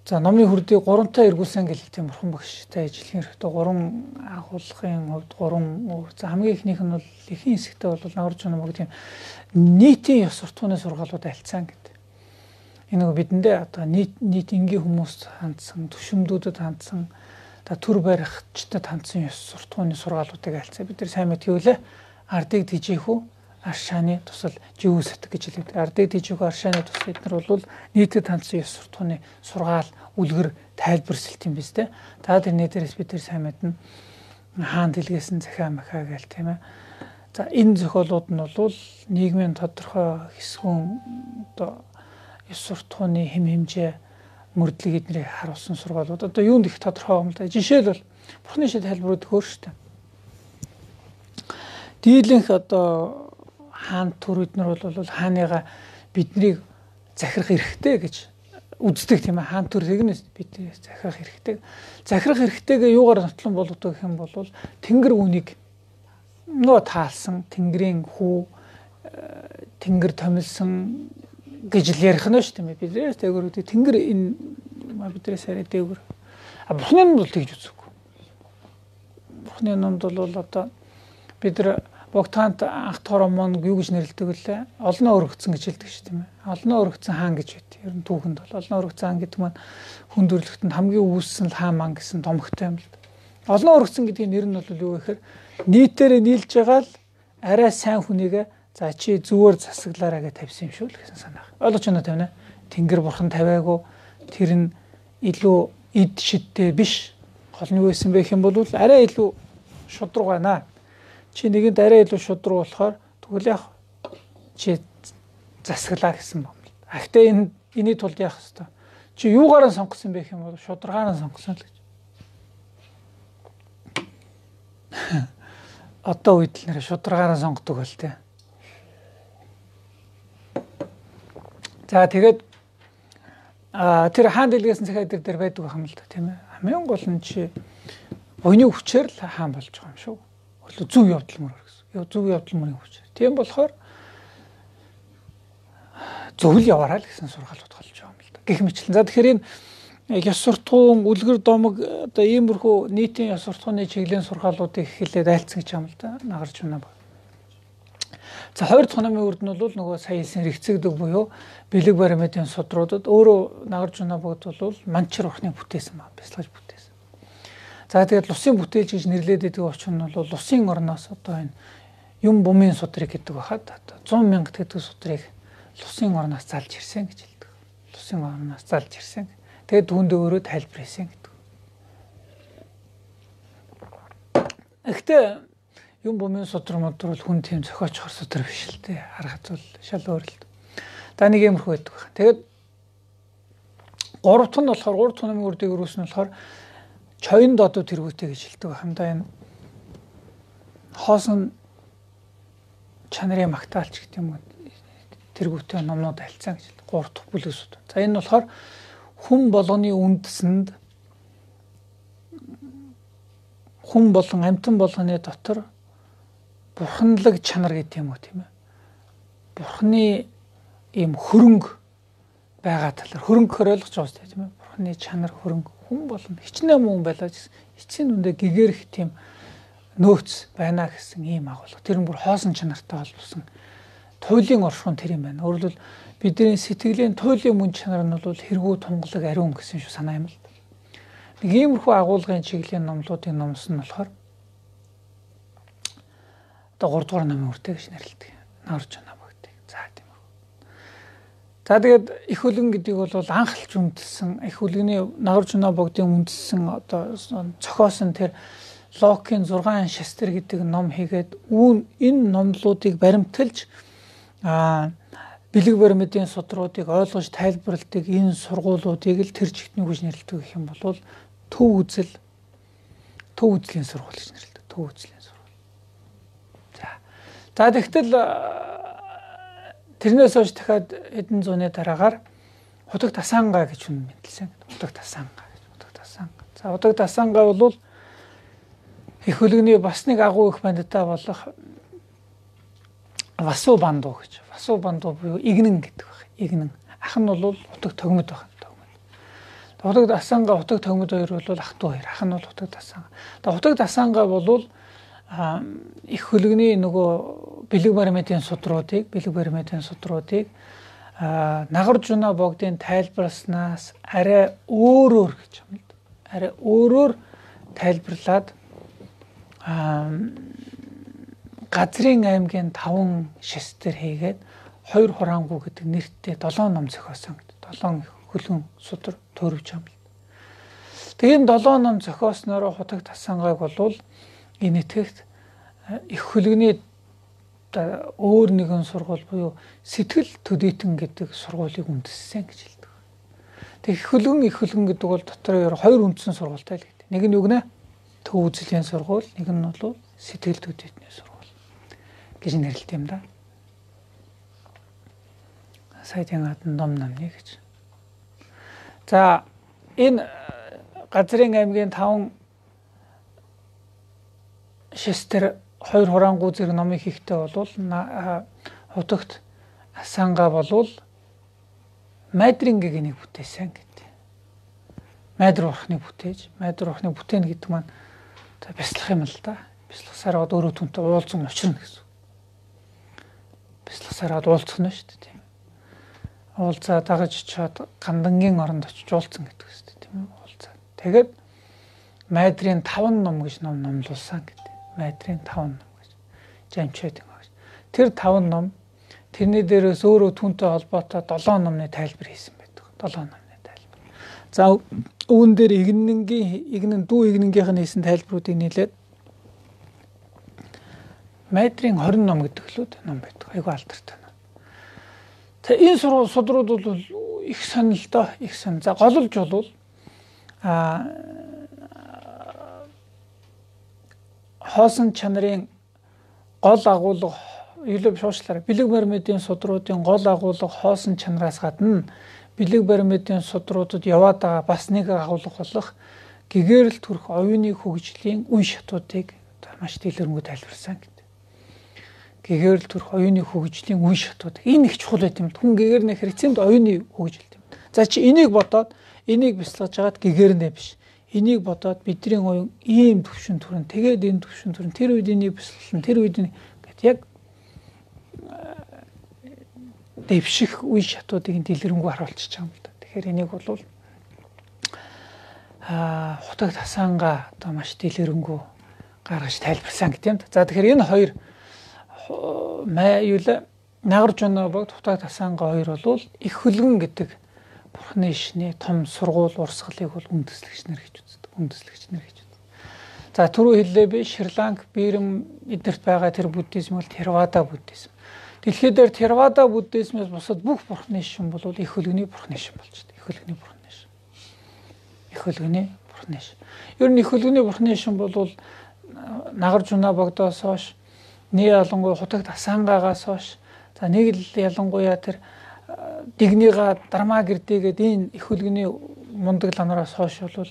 за номын хүрдийг 3-таа эргүүлсэн гэж тийм бурхан багштай ижилхэн хэрэгтэй 3 агуулгын хувьд 3 за хамгийн ихнийх нь бол эхийн хэсэгтээ бол нагрж байна мөн тийм нийтийн ёс суртахууны сургаалууд альцсан гэдэг. Энэ нэг бидэндээ одоо нийт энгийн хүмүүс хандсан, төшөмдүүдэд хандсан, төр барихчдад хандсан ёс суртахууны сургаалуудыг альцсан. Бид нар сайн мэдгийвлээ ардыг тэжээх үү аршааны тусал живүү сэтг гэж хэлдэг. Ардыг тэжээх аршааны тусал эдгээр бол нийтэд хандсан ёс суртахууны сургаал үлгэр тайлбарсалт юм биз дээ. Та тэрний дээрээс бид нар сайн мэднэ хаан дэлгээсэн захиа махаа гээл тийм ээ. За энэ зохиолууд нь бол нийгмийн тодорхой хэсгүүн одоо ёс суртахууны хэм хэмжээ мөрдлөг эднийг харуулсан сургаалууд. Одоо юунд их тодорхой юм да. Жишээлбэл бурхны шид тайлбарууд хөөр штэ. Дийлэнх одоо хаан түр эднэр бол хааныгаа биднийг захирах эрхтэй гэж үздэг тийм ээ. Хаан түр тэгнээс бидний захирах эрхтэй. Захирах эрхтэйгээ юугаар нотлон болгодог гэх юм бол тэнгэр үнийг нөө таалсан тэнгэрийн хүү тэнгэр томилсон гэж л ярих нь шүү дээ. Биднээс дээгүүр тэнгэр энэ биднээс арай дээгүүр. Бурхны номд бол тэгж үзэхгүй. Бурхны номд бол одоо бид нар Богтаант анх торомон юу гэж нэрлэдэг вүлээ? Олноо өргөцсөн гэж хэлдэг шүү дээ. Олноо өргөцсөн хаан гэж байт. Ер нь түүхэнд бол олноо өргөцсөн хаан гэдэг маань хүн төрлөختөнд хамгийн үүссэн хаан маань гэсэн домогтой юм л да. Олноо өргөцсөн гэдгийн нэр нь бол юу гэхээр нийтээр нийлж байгаа л арай сайн хүнийгээ за чи зүгээр засаглаараа гэж тавьсан юм шүү л гэсэн санаа. Ойлгож байна уу тавина? Тэнгэр бурхан тавиагүй тэр нь илүү эд шидтэй биш. Гол нь юу байсан бэ гэх юм бол арай илүү шудраг байна. Чи нэгэнд арай илүү шудраг болохоор тэгвэл яг чи засаглаа гэсэн юм. Ахтай энэний тулд яах хэвээр. Чи юугаараа сонгосон бэ гэх юм бол шударгаараа сонгосон л гэж. Одоо үед л нэр шударгаараа сонгодог бол тээ. За тэгээд тэр хаан дэлгэсэн захиа дээр байдаг юм л да тийм ээ. Хамгийн гол нь чи буйны хүчээр л хаан болж байгаа юм шүү. Зөв явдал мөр гэсэн. Зөв явдал мөрийн хүчээр. Тийм болохоор зөвл яваарай л гэсэн сургаалууд болж байгаа юм л да. Гэх мэтлэн. За тэгэхээр энэ ёс суртахуун, үлгэр домог одоо иймэрхүү нийтийн ёс суртахууны чиглэлийн сургаалуудыг хэлээд айлцсан гэж юм л да. Нагарч байна ба. За 2 дахь номын үрд нь бол нөгөө сая хэлсэн рэгцэгдэг буюу бэлэг баримтын судруудад өөрөө нагарч байна бод бол манчар урхны бүтээсэн ба бясалгаж бүтээсэн. За тэгээд лусын бүтээлч гэж нэрлээд байдаг очин нь бол лусын орноос одоо энэ юм бумын судрыг гэдэг бахад 100 мянга гэдэг судрыг лусын орноос залж ирсэн гэж хэлдэг. Лусын орноос залж ирсэн. Тэгээд түүнд өөрөө тайлбар хийсэн гэдэг. Гэхдээ юм бумын судар модор бол хүн тийм зохиоч хор судар биш л дээ. Харахад бол шал өөр л. Да нэг юмрхүү байдаг. Тэгээд 3 дахь нь болохоор 3 дахь номын үрдийг өрөөсөн болохоор чойн додод тэргүүтэй гэж хэлдэг хамдаа энэ хоосон чанарын магтаалч гэдэг юм тэргүүтэй номнууд альцсан гэж 3 дахь бүлэгсүүд. За энэ нь болохоор хүн болгоны үндэсэнд хүн болон амьтан болгоны дотор бурханлаг чанар гэдэг юм уу тийм ээ. Бурхны ийм хөрөнгө байгаа талаар хөрөнгө хориолгож байгаа шүү дээ тийм ээ. Бурхны чанар хөрөнгө хүн болно хичнээн мөн байлаа гэсэн эцсийн үндэ гэгэрх тийм нөөц байна гэсэн ийм агуулга. Тэр нь бүр хоосон чанартай холбосон туйлын оршихуун тэр юм байна. Өөрөлдвөл бидний сэтгэлийн туйлын мөн чанар нь бол хэрэгүү тунгалаг ариун гэсэн шүү санаа юм л. Нэг иймэрхүү агуулгын чиглэлийн номлуудын номсон нь болохоор одоо 3 дугаар номын үртэй гэж нэрлэдэг. Наурж байна багтыг. За тийм үү. За тэгээд их хөлгөн гэдэг бол анхлж үндэссэн их хөлгөний нагарч байна богдын үндэссэн одоо цохоосон тэр Локийн 6 шастер гэдэг ном хийгээд энэ номлуудыг баримталж бэлэг баримтын судруудыг ойлгож тайлбарладаг энэ сургуулиудыг л тэр чигтний гэж нэрлэдэг гэх юм бол төв үзлийн сургууль гэж нэрлэдэг. Төв үзлийн сургууль. За тэгтэл тэрнээс хойш дахиад хэдэн зууны дараагаар Худаг Тасангаа гэж хүн мэдлсэн. Худаг Тасангаа гэж. Худаг Тасангаа. За Худаг Тасангаа бол их хөлөгний бас нэг агуу их бандтай болох Васу Банду гэж. Васу Банду буюу игнэн гэдэг баг. Игнэн. Ах нь бол Худаг Тогмод баг. Худаг Тасангаа, Худаг Тогмод хоёр бол ах トゥ хоёр. Ах нь бол Худаг Тасангаа. Худаг Тасангаа бол их хөлөгний нөгөө бэлэг баримтын судруудыг Нагаржуна богдын тайлбарснаас арай өөрөөр гэж юм л. Арай өөрөөр тайлбарлаад Газрын аймгийн 5 шестер хийгээд 2 хураангуй гэдэг нэртэй 7 ном зохиосон гэдэг. 7 хөлгөн судар төрөвч юм л. Тэгээд 7 ном зохиосноор Худаг Тасангааг бол энэ итгэгт их хөлгөний өөр нэгэн сургууль буюу Сэтгэл төдийтэн гэдэг сургуулийг үндэссэн гэж хэлдэг. Тэг их хөлгөн гэдэг бол дотор 2 үндсэн сургуультай л гэдэг. Нэг нь юу гэнэ? Төв үзлийн сургууль, нэг нь бол Сэтгэл төдийтний сургууль гэж нэрлэдэг юм да. Сайтын гадна ном намны гэж. За энэ Газрын аймгийн 5 шестер 2 хураангуй зэрэг номыг хийхдээ бол Худагт Тасангаа болвол Майдрингийг нэг бүтээсэн гэдэг. Майдар урхныг бүтээнэ гэдэг маань бяцлах юм л да. Бяцлахсаар өөрөө түнтэй уулзсан учрна гэсэн. Бяцлахсаар уулзах нь шүү дээ тийм. Уулзаа дагаж чад гандангийн оронд очиж уулзсан гэдэг шүү дээ тийм үү. Уулзаа. Тэгээд Майдрын 5 ном гэж номлуулсан гэдэг. Майдрын 5 ном гэж жамчаад байгаа. Тэр 5 ном тэрний дээрээс өөрөө түүнтэй холбоотой 7 номны тайлбар хийсэн байдаг. 7 номны тайлбар. За үүн дээр игнэн дүү игнэнгийнх нь хийсэн тайлбаруудыг нийлээд Майдрын 20 ном гэдэг ном байдаг. Айгу алдартай ном. За энэ судрууд бол их сонирхолтой, их сонир. За голж бол хоосон чанарын гол агуулга илүү шуушлаараа бэлэг баримтын судруудын гол агуулга хоосон чанараас гадна бэлэг баримтын судруудад яваад байгаа бас нэг агуулга болох гэгэрэл төрх оюуны хөгжлийн үн шатуудыг маш дэлгэрэнгүй тайлбарсан гэдэг. Гэгэрэл төрх оюуны хөгжлийн үн шатууд энэ их чухал байт юм. Хүн гэгэрнэ хэрэгцээнд оюуны хөгжил юм. За чи энийг бодоод энийг бяцлаж хагаад гэгэрнэ биш. Энийг бодоод бидний оюун ийм төвшин төрн тэгээд энэ төвшин төрн тэр үед энийг бяцлална тэр үед гэт яг дэвших үе шатуудыг дэлгэрэнгүй харуулчих юм л да. Тэгэхээр энийг бол Худаг Тасангаа одоо маш дэлгэрэнгүй гаргаж тайлбарсан гэдэг юм. За тэгэхээр энэ хоёр Нагаржуна богд Худаг Тасангаа хоёр бол их хөлгөн гэдэг Бурхны ишний том сургууль урсгалыг бол үндэслэгч нар гэж үздэг. За түрүү хэллээ би Шри-Ланк, Бирм эднэрт байгаа тэр буддизм бол Theravada буддизм. Дэлхийд дээр Theravada буддизмээс бусад бүх Бурхны шин бол их хөлгөний Бурхны шин болж байна. Их хөлгөний Бурхны шин. Ер нь их хөлгөний Бурхны шин бол Нагаржуна богдоос хойш нэг ялангуяа Худаг Тасангаагаас хойш за нэг л ялангуяа тэр Дигнига Дарма гэрдээгээд энэ их хөлгөний мундаг ланараас хойш бол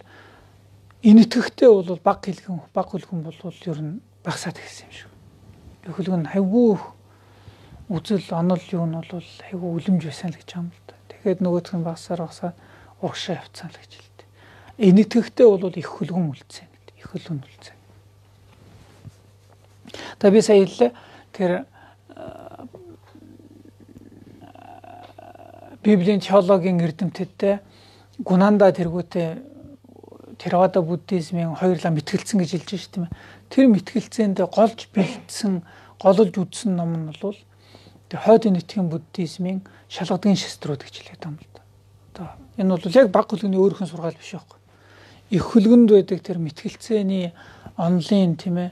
энэ итгэхтэй бол баг хөлгөн бол ер нь багасаад ирсэн юм шиг. Их хөлгөн хайгуу үзэл онол юу нь бол хайгуу үлэмж байсан л гэж юм л да. Тэгээд нөгөөх нь багасаар урагшаа явцсан л гэж хэлдэг. Энэ итгэхтэй бол их хөлгөн үлдсэн гэдэг. Их хөлгөн үлдсэн. Та би сая хэллээ тэр Библийн теологийн эрдэмтдтэй Гунанда тэргүүтээ Theravada буддизмын хоёрлаа мэтгэлцсэн гэж хэлж байна шүү дээ. Тэр мэтгэлцээнд голж бэлдсэн, голж үдсэн ном нь бол тэр хойдын нэтгийн буддизмын шалгадгийн шестрүүд гэж хэлээд байгаа юм л да. Одоо энэ бол яг баг хөлгөний өөрийнх нь сургаал биш байхгүй. Их хөлгөнд байдаг тэр мэтгэлцээний онлын тийм ээ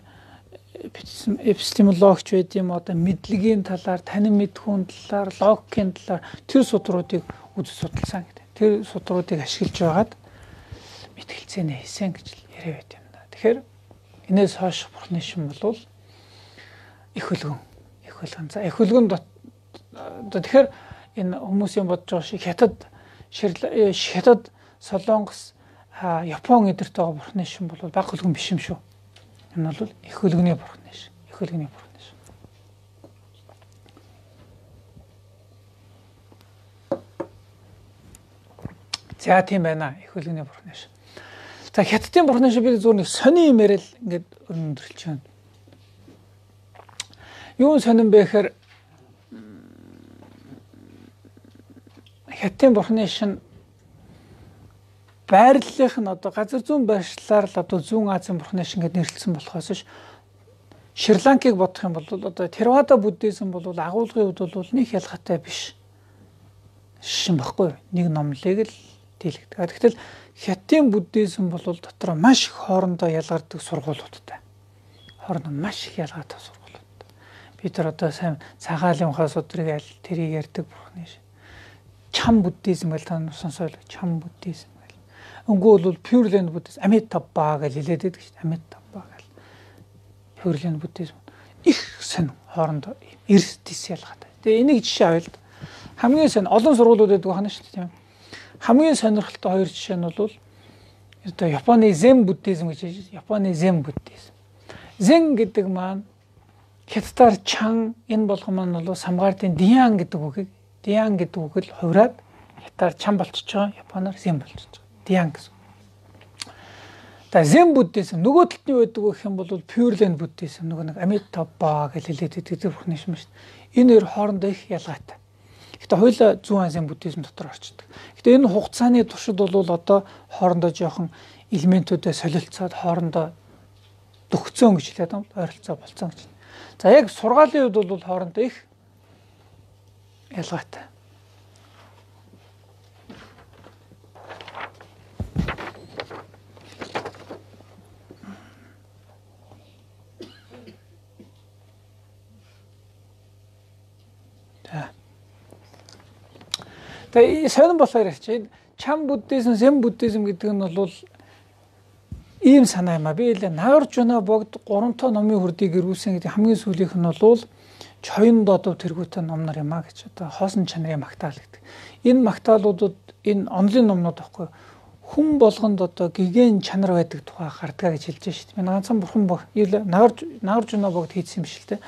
эпистемологч байд юм одоо мэдлэгийн талаар, танин мэдхүүн талаар, логикийн талаар тэр судруудыг үзэж судалсан гэдэг. Тэр судруудыг ашиглаж байгаад мэтгэлцээнэ хийсэн гэж яриа байт юм да. Тэгэхээр энэс хойш бурхны шин бол их хөлгөн. За их хөлгөн тэгэхээр энэ хүмүүсийн бодож байгаа шиг хятад Солонгос Япон эдэрт байгаа бурхны шин бол бага хөлгөн биш юм шүү. Энэ бол их хөлгөний бурхны шин. Их хөлгөний бурхны шин. За тийм байна. Их хөлгөний бурхны шин. За хятадын бурхны шин би зүгээр нэг сони юм ярил ингээд өндөрлж байна. Юу сонирн бэ гэхээр хятадын бурхны шин байрлалынх нь одоо газар зүүн байршлаар л одоо зүүн Азийн бурхны шин гэдээ нэрлэлсэн болохоос ш Шри-Ланкийг бодох юм бол одоо Theravada буддизм бол агуулгын хувьд бол нэг ялгаатай биш шин баггүй нэг номлыг л дийлэгдэг. Тэгтэл хятадын буддизм бол дотор маш их хоорондоо ялгардаг сургуулиудтай. Хоорондоо маш их ялгаатай сургуулиудтай. Бид нар одоо сайн цагаалын ухаас өдрийг аль тэрийг ярьдаг бурхны шин. Чам буддизм гэж та сонсоол чам буддизм. Өнгөө бол Pure Land буддизм Amitabha гэж хэлээд байдаг шүү дээ. Amitabha гэж. Pure Land буддизм их сонь хоорондоо эрс тис ялгаатай. Тэгээ энийг жишээ авъя л да. Хамгийн сонь олон сургуулиуд байдаг хана шүү дээ тийм. Хамгийн сонирхолтой хоёр жишээ нь бол одоо Японы Zen буддизм гэж Японы Zen буддизм. Zen гэдэг маань хятадаар чан энэ болгон маань бол самгаардын Dian гэдэг үгийг л хувраад хятадаар чан болчихж байгаа. Японоор Zen болчихж байгаа. Диан гэсэн. За Zen буддизм нөгөө талд нь байдаг гэх юм бол Pure Land буддизм нөгөө нэг Amitabha гэж хэлээд байдаг бурхны шин шүү дээ. Энэ хоёр хоорондоо их ялгаатай. Гэхдээ хоёулаа зүүн Азийн буддизм дотор орчдөг. Гэхдээ энэ хугацааны туршид бол одоо хоорондоо жоохон элементүүдэд солилцоод хоорондоо дөгцөн гэж хэлээд байна. Ойролцоо болцсон гэж. За яг сургаалын үед бол хоорондоо их ялгаатай. Тэгээ сонирн болохоор чинь чам буддизм, Zen буддизм гэдэг нь бол ийм санаа юм а. Би л Nagarjuna богд 3 тоо номын хүрдийг ирүүлсэн гэдэг хамгийн сүүлийнх нь бол Чоён додов тэргүүтэн номнор юм а гэж одоо хоосон чанарын магтаал гэдэг. Энэ магтаалуудад энэ онлын номнууд байхгүй хүн болгонд одоо гигэн чанар байдаг тухай гардгаа гэж хэлж шүү дээ. Энэ ганцхан бурхан баг Nagarjuna богд хийсэн юм биш л те.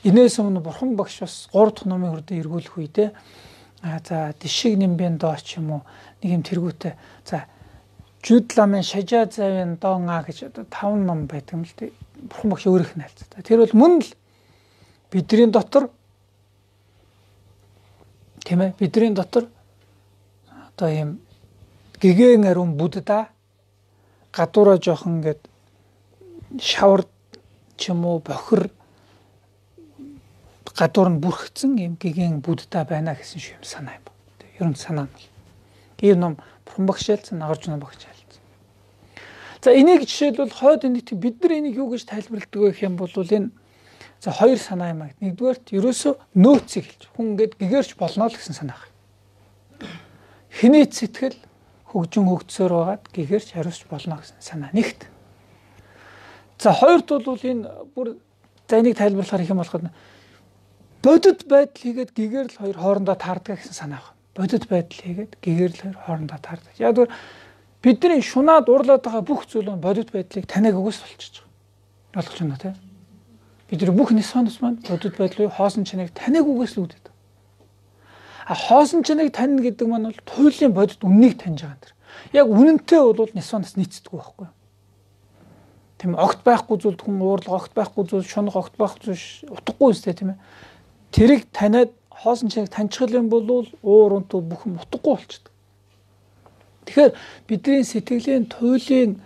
Инээс өмнө бурхан багш бас 3 дахь номын хүрдээ эргүүлэх үедээ за дишиг нимбэн доо ч юм уу нэг юм тэргүүтээ за Жудламын шажаа завын доонга гэж одоо 5 ном байдаг юм л дээ. Бурхан багш өөрийнх нь хэлцээ. Тэр бол мөн л бидний дотор тийм ээ бидний дотор одоо юм гэгэн ариун будда гадуура жоохон ингээд шавар ч юм уу бохир гадуур нь бүрхцэн юм гэгэн будда байна гэсэн юм санаа юм. Ер нь санаа нь. Ийм ном бурхан багш хэлсэн, Nagarjuna багш хэлсэн. За энийг жишээлбэл хойд нийт бид нар энийг юу гэж тайлбарладаг вэ гэх юм бол энэ за хоёр санаа юм аа. Нэгдүгээрт ерөөсөө нөөцийг хэлж хүн ингээд гэгэрч болно л гэсэн санаа байна. Хинэт сэтгэл хөгжин хөгдсөөр байгаад гэгэрч хариуцч болно гэсэн санаа нэгт. За хоёрт бол энэ бүр за энийг тайлбарлахаар их юм болоход бодит байдал хийгээд гэгээр л хоёр хоорондоо таардаг гэсэн санаа байна. Бодит байдал хийгээд гэгээр л хоёр хоорондоо таардаг. Яг зөв бидний шунаад уурлаад байгаа бүх зүйл нь бодит байдлыг таниаг өгөөс болчихж байгаа. Ойлгож байна тий? Бид нар бүх нисонос маань бодит байдлыг хоосон чаныг таниаг өгөөс л үүдээд. А хоосон чаныг тань гэдэг маань бол туйлын бодит үннийг таньж байгаа юм. Яг үнэнтэй бол нисонос нийцдэг байхгүй юу? Тийм огт байхгүй зүйлд хүн уурлага, огт байхгүй зүйл шунах, огт байхгүй зүйл утгагүй үстэй тийм ээ. Тэрийг таниад хоосон чаныг таньчих юм бол уур унтуу бүх юм утгагүй болчихдог. Тэгэхээр бидний сэтгэлийн туйлын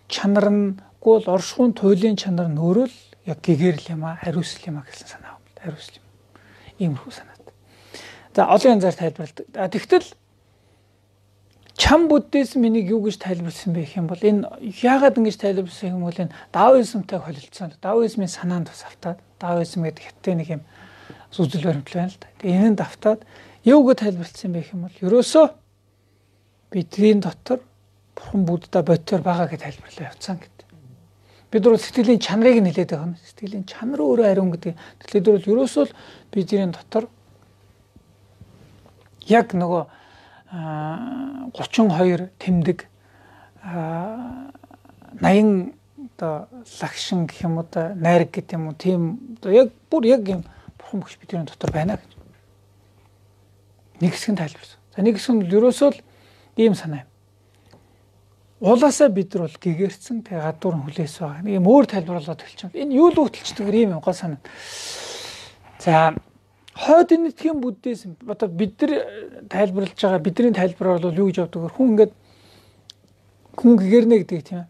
чанар нь гол оршихуун туйлын чанар нь өөрөө л яг гэгэрл юм а, хариуцл юм а гэсэн санаа байна. Хариуцл юм. Иймэрхүү санаад. За олон янзаар тайлбарладаг. Тэгтэл чам буддизм энийг юу гэж тайлбарласан бэ гэх юм бол энэ яагаад ингэж тайлбарласан юм бол энэ даоизмтай холилдсон. Даоизмын санаанд бас автаад даоизм гэдэг хятад нэг юм үзэл баримтал байна л да. Тэгээ энэнд автаад юу гэж тайлбарласан бэ гэх юм бол ерөөсөө бидний дотор бурхан Будда бодтоор байгаа гэж тайлбарлаа явцсан гэдэг. Бид нар сэтгэлийн чанарыг нэлээд байгаа юм. Сэтгэлийн чанар өөрөө ариун гэдэг. Тэгэхээр бид бол ерөөсөө бидний дотор яг нөгөө 32 тэмдэг 80 одоо лагшин гэх юм уу да найраг гэдэг юм уу тийм одоо яг бүр яг юм бурхан багш бидний дотор байна гэж. Нэг хэсэг нь тайлбарсан. За нэг хэсэг нь ерөөсөө л ийм санаа юм. Уулаасаа бид нар бол гэгэрсэн тэгээ гадуур нь хүлээс байгаа. Нэг юм өөр тайлбарлаад хэлчихв. Энэ юу л үүдэлчдэг ийм гол санаа. За хойд нэтгийн буддизм одоо бид нар тайлбарлаж байгаа бидний тайлбар бол юу гэж явдаг вэ? Хүн ингээд хүн гэгэрнэ гэдэг тийм ээ.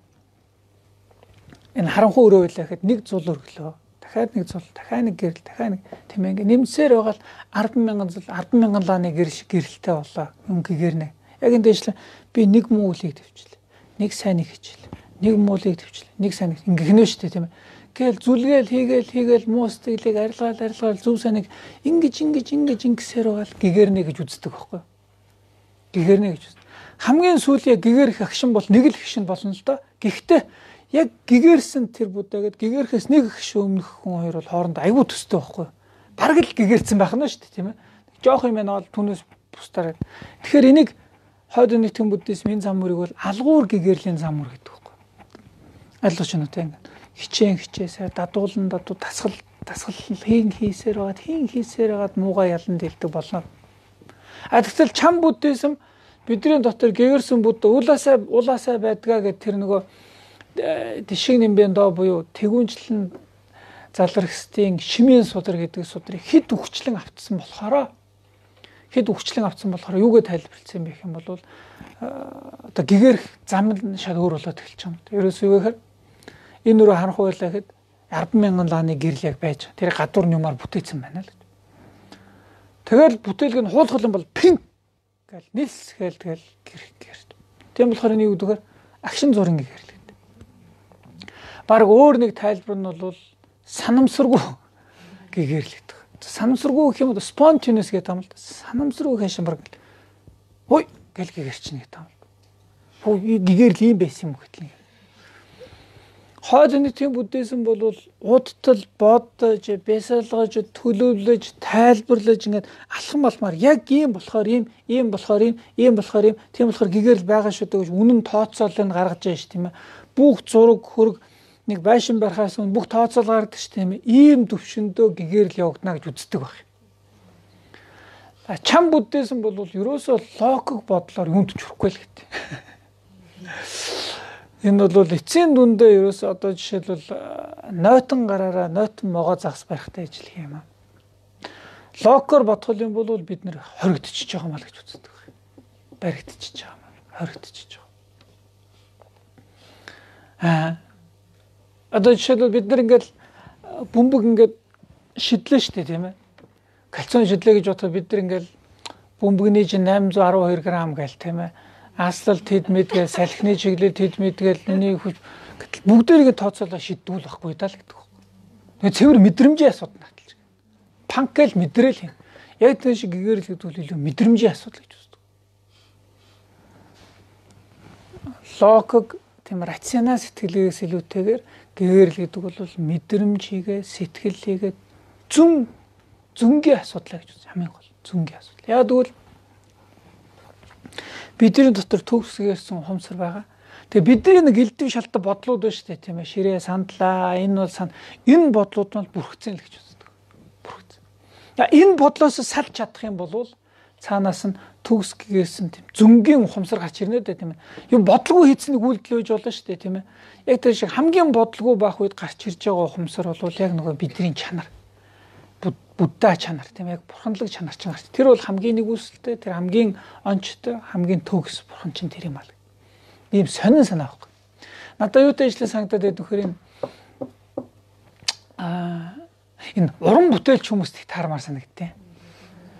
Энэ харанхуй өрөө байлаа гэхэд нэг зул өргөлөө. Дахиад нэг зул, дахиад нэг гэрэл, дахиад нэг тийм ээ ингээд нэмсээр байгаа л 100000 зул, 100000 лааны гэрэлтэй болоо. Хүн гэгэрнэ. Яг энэ дэвшлээ би нэг муулыг төвчлээ. Нэг сайныг хичээл. Нэг муулыг төвчлээ. Нэг сайныг ингэхнэ шүү дээ тийм ээ. Гэл зүлгээл хийгээл муус тэглийг арилгаал зөв саныг ингэсээр байгаа л гэгэрнэ гэж үздэг байхгүй юу? Гэгэрнэ гэж үздэг. Хамгийн сүүлийн гэгэрх агшин бол нэг л агшин болно л доо. Гэхдээ яг гэгэрсэн тэр будаагээд гэгэрхээс нэг агш өмнөх хүн хоёр бол хооронд аягүй төстэй байхгүй юу? Бараг л гэгэрсэн байх нь шүү дээ тийм ээ. Жоох юм байна бол түүнээс бусдаар. Тэгэхээр энийг хойд нэтгийн буддизм энэ зам мөрийг бол алгуур гэгэрлийн зам мөр гэдэг байхгүй юу? Ойлгож байна уу тийм ээ? Хичээсээр дадуулан тасгал хийсээр байгаад муугаа ялан дэлдэг болно. Тэгтэл чам буддизм бидний дотор гэгэрсэн будда улаасаа байдгаа гэдэг тэр нөгөө тишиг нэмбэн доо буюу тэгүнчлэн залрагсдын шимийн судар гэдэг судрыг хэд үхчлэн автсан болохоор юугээ тайлбарласан юм бэ гэх юм бол одоо гэгэрх зам нь шал өөр болоод эхэлж байгаа юм. Ерөөсөө юу гэхээр энэ өрөө харанхуй байлаа гэхэд 100000 лааны гэрэл яг байж тэр гадуур нюмаар бүтээсэн байна л гэж. Тэгэл бүтээлг нь хуулах юм бол пин гэл нэлсгээл тэгэл гэрт. Тийм болохоор энэ юу гэдгээр агшин зургийн гэрэл гэдэг. Бараг өөр нэг тайлбар нь бол санамсаргүй гэрэл гэдэг. Санамсаргүй гэх юм бол spontaneous гэдэг юм л да. Санамсаргүй хэшин баг. Хой гэл гэрчин гэдэг юм. Хөө гэрэл юм байсан юм гэтэл. Хойд нэтгийн буддизм бол удтал бодож, бясалгаж, төлөвлөж, тайлбарлаж ингээд алхам алмаар яг ийм болохоор ийм болохоор ийм болохоор ийм тийм болохоор гэгэрэл байгаа шүү дээ гэж үнэн тооцоолыг гаргаж байгаа шүү тийм ээ. Бүх зураг хөрөг нэг байшин барихаас өмнө бүх тооцоол гаргадаг шүү тийм ээ. Ийм төвшөндөө гэгэрэл явагдана гэж үздэг баг. Чам буддизм бол ерөөсөө логик бодлоор юунд ч хүрэхгүй л гэдэг. Энэ бол эцсийн дүндээ ерөөсөө одоо жишээлбэл нойтон гараараа нойтон могоо загас барихтай ажиллах юм аа. Логикоор бодхол юм бол бид нэр хоригдчихж байгаа маа л гэж үздэг. Баригдчихж байгаа маа. Хоригдчихж байгаа. Одоо жишээлбэл бид нар ингээд бөмбөг ингээд шидлээ шүү дээ тийм ээ. Кальцин шидлээ гэж бодоход бид нар ингээд бөмбөгний чинь 812 г гээл тийм ээ. Аслал тэд мэдгээл салхины чиглэл тэд мэдгээл нэг бүгдээрээ тооцоолоо шийдвэл байхгүй даа л гэдэг. Тэгээ цэвэр мэдрэмжийн асуудал наталж. Панкэл мэдрээл юм. Яг тэр шиг гэгэрэл гэдэг илүү мэдрэмжийн асуудал гэж үздэг. Логик тийм рационал сэтгэлээс илүүтэйгээр гэгэрэл гэдэг бол мэдрэмжийгээ сэтгэлийгээ зүнгийн асуудал гэж үздэг. Хамгийн гол зүнгийн асуудал. Яг тэгвэл бидний дотор төгсгээрсэн ухамсар байгаа. Тэгээ бидний нэг элдв шалтгаан бодлууд байна шүү дээ тийм ээ. Ширээ сандлаа, энэ бол энэ бодлууд нь бүрхцэн л гэж үздэг. Бүрхцэн. Энэ бодлоос салж чадах юм бол цаанаас нь төгсгээрсэн тийм зүнгийн ухамсар гарч ирнэ дээ тийм ээ. Юм бодлого хийцнийг үйлдэл байж болно шүү дээ тийм ээ. Яг тэр шиг хамгийн бодлого байх үед гарч ирж байгаа ухамсар бол яг нөгөө бидний чанар. Будда чанар тийм яг бурханлаг чанар чинь гарч. Тэр бол хамгийн нэгүсэлтэй, тэр хамгийн онцтой, хамгийн төгс бурхан чинь тэр юм аа. Ийм сонин санаа байхгүй. Надад юутай ажиллаж санагдаад байдаг нөхөр юм. Энэ уран бүтээлч хүмүүст их таармаар санагдтыг.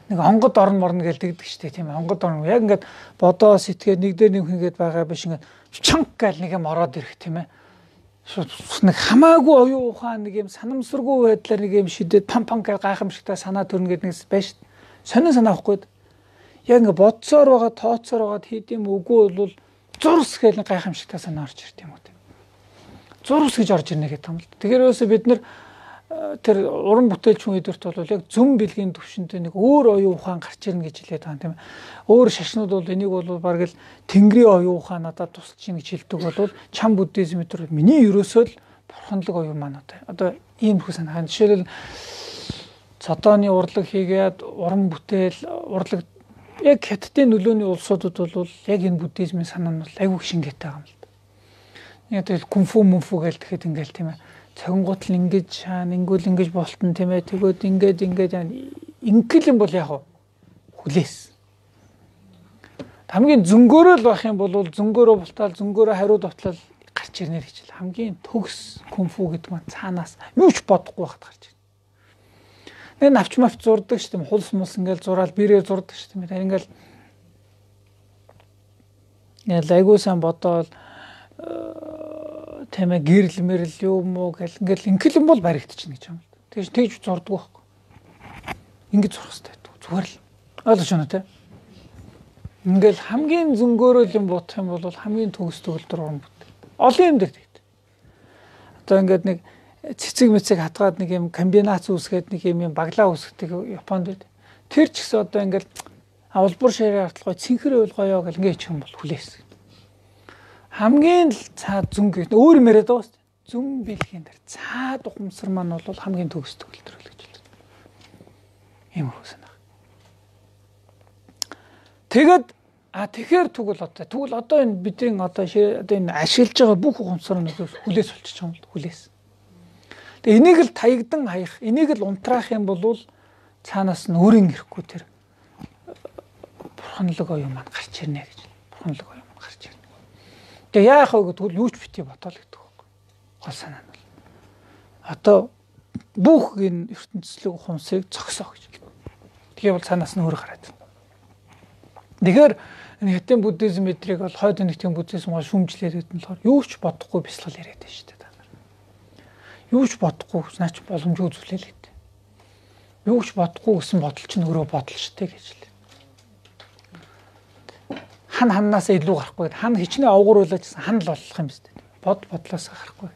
нэг онгод орн морно гэлдэг шүү дээ тийм ээ. Онгод орн яг ингээд бодоо сэтгээд нэг дээр нэг хүнгээд байгаа биш ингээд чанк гал нэг юм ороод ирэх тийм ээ. Нэг хамаагүй оюун ухаан нэг юм санамсаргүй байдлаар нэг юм шидэд пам гал гайхамшигтай санаа төрнө гэдэг нэг байж сонин санаа авахгүй. Яг ингээд бодсоор байгаа тооцоор байгаа хийдэм үгүй бол зурс гэл гайхамшигтай санаа орж ирд юм уу тийм. Зурс гэж орж ирнэ гэдэг юм л. Тэгэхээр өөсөө бид нар тэр уран бүтээлч хүн эдвэрт бол яг зөв бэлгийн төвшөнтэй нэг өөр оюун ухаан гарч ирнэ гэж хэлээд байгаа юм тийм ээ. Өөр шашнууд бол энийг бол бараг л тэнгэрийн оюун ухаан надад тусалж ийн гэж хэлдэг бол чам буддизм өдр миний ерөөсөө л бурханлаг оюун маань одоо ийм их санаа. Жишээлбэл цодооны урлаг хийгээд уран бүтээл урлаг яг хятадын нөлөөний улсуудад бол яг энэ буддизмын санаа нь бол айгүй шингээтэй байгаа юм л. Яг тэгэл кунфу мунфу гэлтэхэд ингээл тийм ээ. Цогнгот л ингэж шаана ингүүл ингэж болтон тийм ээ. Тэгвэл ингээд ингээл юм бол яг хүлээс. Хамгийн зөнгөөрөө л байх юм бол зөнгөөрөө бултаал зөнгөөрөө хариу довтлол гарч ирнэ гэж л хамгийн төгс кунфу гэдэг маань цаанаас юу ч бодохгүй байхад гарч ирнэ. Нэг навч мавч зурдаг шүү дээ. Хулс мулс ингээл зураал бирээ зурдаг шүү дээ. Ингээл айгуу сан бодоол тийм ээ гэрэл мэрэл юу муу гэл ингээл юм бол баригдчихна гэж юм л. Тэгж зурдаг байхгүй. Ингэж зурх хэрэгтэй. Зүгээр л ойлгож байна те. Ингээл хамгийн зөнгөөрөө юм бодох юм бол хамгийн төгс төгөлдөр уран бүтээл. Олон юм дээр тэгт. Одоо ингээд нэг цэцэг мэцэг хатгаад нэг юм комбинац үүсгээд нэг юм баглаа үүсгдэг Японд байд. Тэр ч гэсэн одоо ингээл улбар ширээ артлахгүй цэнхэр уйл гоёо гэл ингээд юм бол хүлээс. Хамгийн л цаад зүн гэх өөр юм яриад байгаа шүү дээ. Зүн бэлгийн дээр цаад ухамсар маань бол хамгийн төгс төгөлдөр л гэж хэлдэг. Ийм хөсөн. Тэгэхээр тэгвэл одоо энэ бидний одоо энэ ашиглаж байгаа бүх ухамсар нь хүлээс болчих юм бол хүлээс. Тэгээ энийг л таягдан хаях, энийг л унтраах юм бол цаанаас нь өөрийн ирэхгүй тэр бурханлаг оюун маань гарч ирнэ гэж. Бурханлаг оюун маань гарч ирнэ. Тэгээ яах вэ гэвэл юу ч битгий бодоол гэдэг байхгүй. Гол санаа нь бол одоо бүх энэ ертөнцийн ухамсарыг зогсоо гэж. Тэгээ бол цаанаас нь өөр гараад байна. Тэгэхээр хятадын буддизм эдрийг бол хойд нэгтгэн буддизм гоо шүмжлээд гэдэг нь болохоор юу ч бодохгүй бясалгал яриад байна шүү дээ та нар. Юу ч бодохгүй наач боломжгүй зүйлээ л гэдэг. Юу ч бодохгүй гэсэн бодол чинь өөрөө бодол шүү дээ гэж л. Хан ханнаасаа илүү гарахгүй гэдэг. Хан хичнээн овгор байлаа гэсэн хан л болох юм шүү дээ. Бодлоос гарахгүй.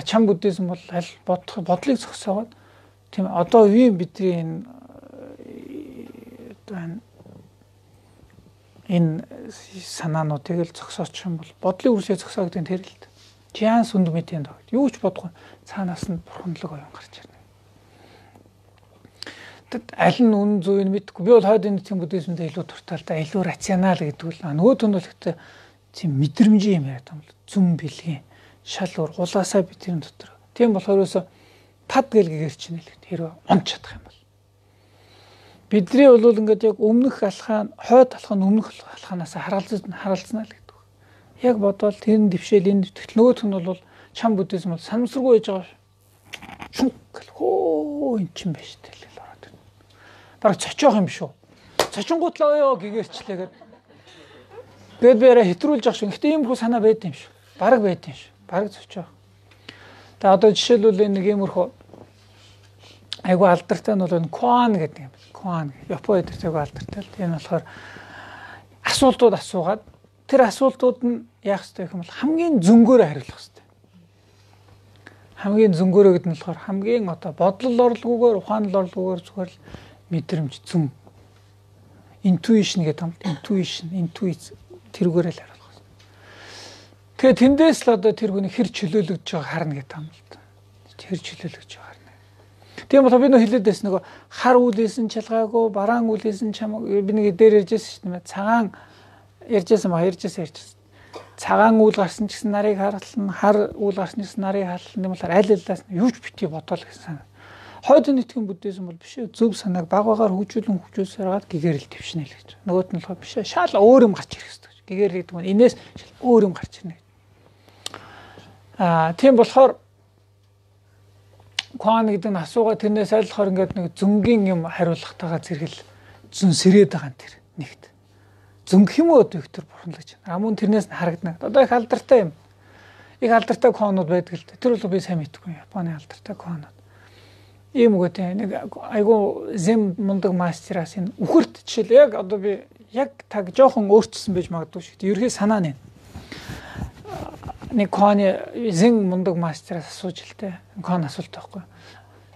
Чам буддизм бол аль бодлыг зогсоогоод тийм одоо үеийн бидний энэ санаануудыг л зогсоочих юм бол бодлын үрсээ зогсоо гэдэг нь тэр л дээ. Чиан сүнд мэдэн даа. Юу ч бодохгүй цаанаас нь бурханлаг оюун гарч ирнэ. Тэгэд аль нь үнэн зөв нь мэдэхгүй. Би бол хойд нэгтгэн буддизмдээ илүү дуртай л да. Илүү рационал гэдэг л нөгөө нь бол ихтэй тийм мэдрэмжийн юм яриад юм л. Зүм бэлгийн шал уур гулаасаа бидний дотор. Тийм болохоор ерөөсө пад гэл гэгэрч нэ л хэрэг онч чадах юм бол. Бидний бол ингээд яг өмнөх алхаа хойд алхаа өмнөх алхаанаас харгалзнаа л гэдэг. Яг бодвол тэр нь дэвшээл энэ дэвтгэл нөгөөх нь бол чам буддизм бол санамсаргүй байж байгаа. Шүнх гэл хөө эн чин байж тэл л ороод байна. Бараг цочоох юм шүү. Цочингуутлаа ёо гэгэрчлээгээд. Гээд бэрэ хэтрүүлж ах шүү. Гэтэ ийм хүү санаа байд юм шүү. Бараг байд юм шүү. Бараг цочоох. Тэгээ одоо жишээлбэл нэг иймэрхүү айгу алдартай нь бол энэ Куан гэдэг юм. Куан Япон эдэрт айгу алдартай л. Энэ болохоор асуултууд асуугаад тэр асуултууд нь яах ёстой гэх юм бол хамгийн зөнгөөрөө хариулах ёстой. Хамгийн зөнгөөрөө гэдэг нь болохоор хамгийн одоо бодлол орлогоогоор ухаанал орлогоогоор зүгээр л мэдрэмж зүм intuition гэдэг юм. Intuition тэрүүгээр л хариулах ёстой. Тэгэхээр тэндээс л одоо тэр хүний хэр чөлөөлөгдөж байгааг харна гэдэг юм л да. Тэр чөлөөлөгдөж байгаа. Тийм болохоор би нөө хэлээд байсан нөгөө хар үлээсэн чалгаагүй бараан үлээсэн чам би нэг дээр ярьжсэн шүү дээ. Цагаан ярьжсэн. Цагаан үл гарсан ч гэсэн нарыг харгална, хар үл гарсан ч гэсэн нарыг харгална. Тийм болохоор аль алаас нь юу ч битгий бодоол гэсэн. Хойд нэгтгэн буддизм бол биш ээ. Зөв санааг баг багаар хөгжүүлсээр гэгэрэл твшнэ л гэж. Нөгөөт нь болохоор биш ээ. Шал өөр юм гарч ирэх хэрэгтэй. Гэгэрэл гэдэг нь энэс өөр юм гарч ирнэ. Тийм болохоор Коан гэдэг нь асуугаа тэрнээс айлхаар ингээд нэг зөнгийн юм хариулахтайгаа зэрэгэл зөн сэрээд байгаа юм тэр нэгт. Зөнгөх юм уу Виктор бурхан л гэж. Мөн тэрнээс нь харагдана. Одоо их алдартай юм. Их алдартай коонууд байдаг л дээ. Тэр бол би сайн мэдгүй Японы алдартай коонууд. Ийм үгтэй нэг айгу зэм мундаг мастераас энэ үхэрт жишээл яг одоо би яг таг жоохон өөрчилсөн байж магадгүй шүү дээ. Ерхий санаа нь. Нэг кооны зэн мундаг мастераас асууж л дээ. Коон асуулт байхгүй.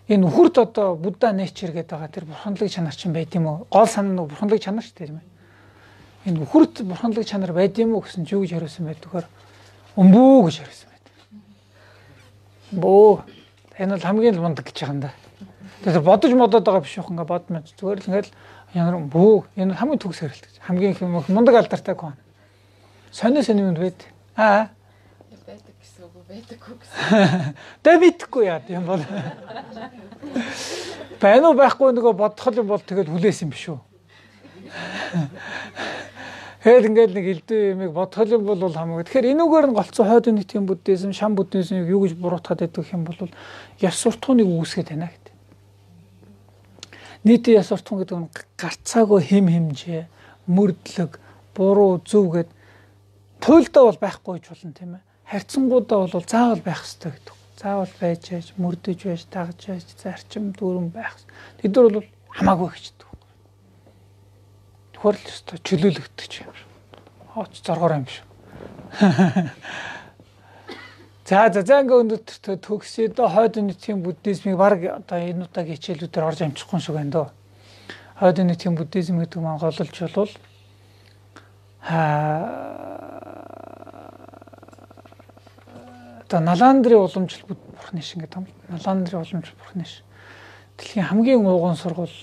Энэ үхэрт одоо Будда нэчэр гэдэг байгаа тэр бурханлаг чанар чинь байд юм уу? Гол санаа нь бурханлаг чанар шүү дээ тийм ээ. Энэ үхэрт бурханлаг чанар байд юм уу гэсэн чи юу гэж хариулсан байдгаар өмбөө гэж хариулсан байд. Бөө энэ бол хамгийн л мундаг гэж байгаа юм да. Тэгэхээр бодож модоод байгаа биш үү? Ингээ бодмоо зүгээр л ингээл янар бөө энэ хамгийн төгс хэрэлт. Хамгийн их мундаг алдартай коон. Сонио юм байд. Байдаг гэсэн үг байдаггүй гэсэн. Тэ мэдхгүй яа юм бол. Байна уу байхгүй нөгөө бодох юм бол тэгэл хүлээс юм биш үү. Хэд ингээд нэг элдв юмыг бодох юм бол хамаагүй. Тэгэхээр энүүгээр нь голцоо хойд нийтийн буддизм, шам буддизмыг юу гэж буруутгаад байдаг юм бол яс суртахууныг үүсгэж байна гэдэг. Нийтийн яс суртахуун гэдэг нь гарцаагүй хэм хэмжээ, мөрдлөг, буруу, зөв гэд туйлдаа бол байхгүй ч болно тийм ээ. Харьцангуудаа бол заавал байх хэрэгтэй гэдэг. Заавал байж яаж, мөрдөж байж, дагж байж, зарчим дүүрэн байх. Тэд нар бол хамаагүй гэждэг. Тухайр л өстой чөлөөлөгдөж юм шиг. Хооч зоргоор юм шиг. За ингээ өнөөдөр төгсөө дөө хойд нийтийн буддизмыг баг одоо энэ удаагийн хичээлүүдээр орж амжихгүй шиг байна дөө. Хойд нийтийн буддизм гэдэг маань голлож болвол одоо Наландрын уламжлал бурхны шин гэдэг юм. Наландрын уламжлал бурхны шин. Дэлхийн хамгийн ууган сургууль,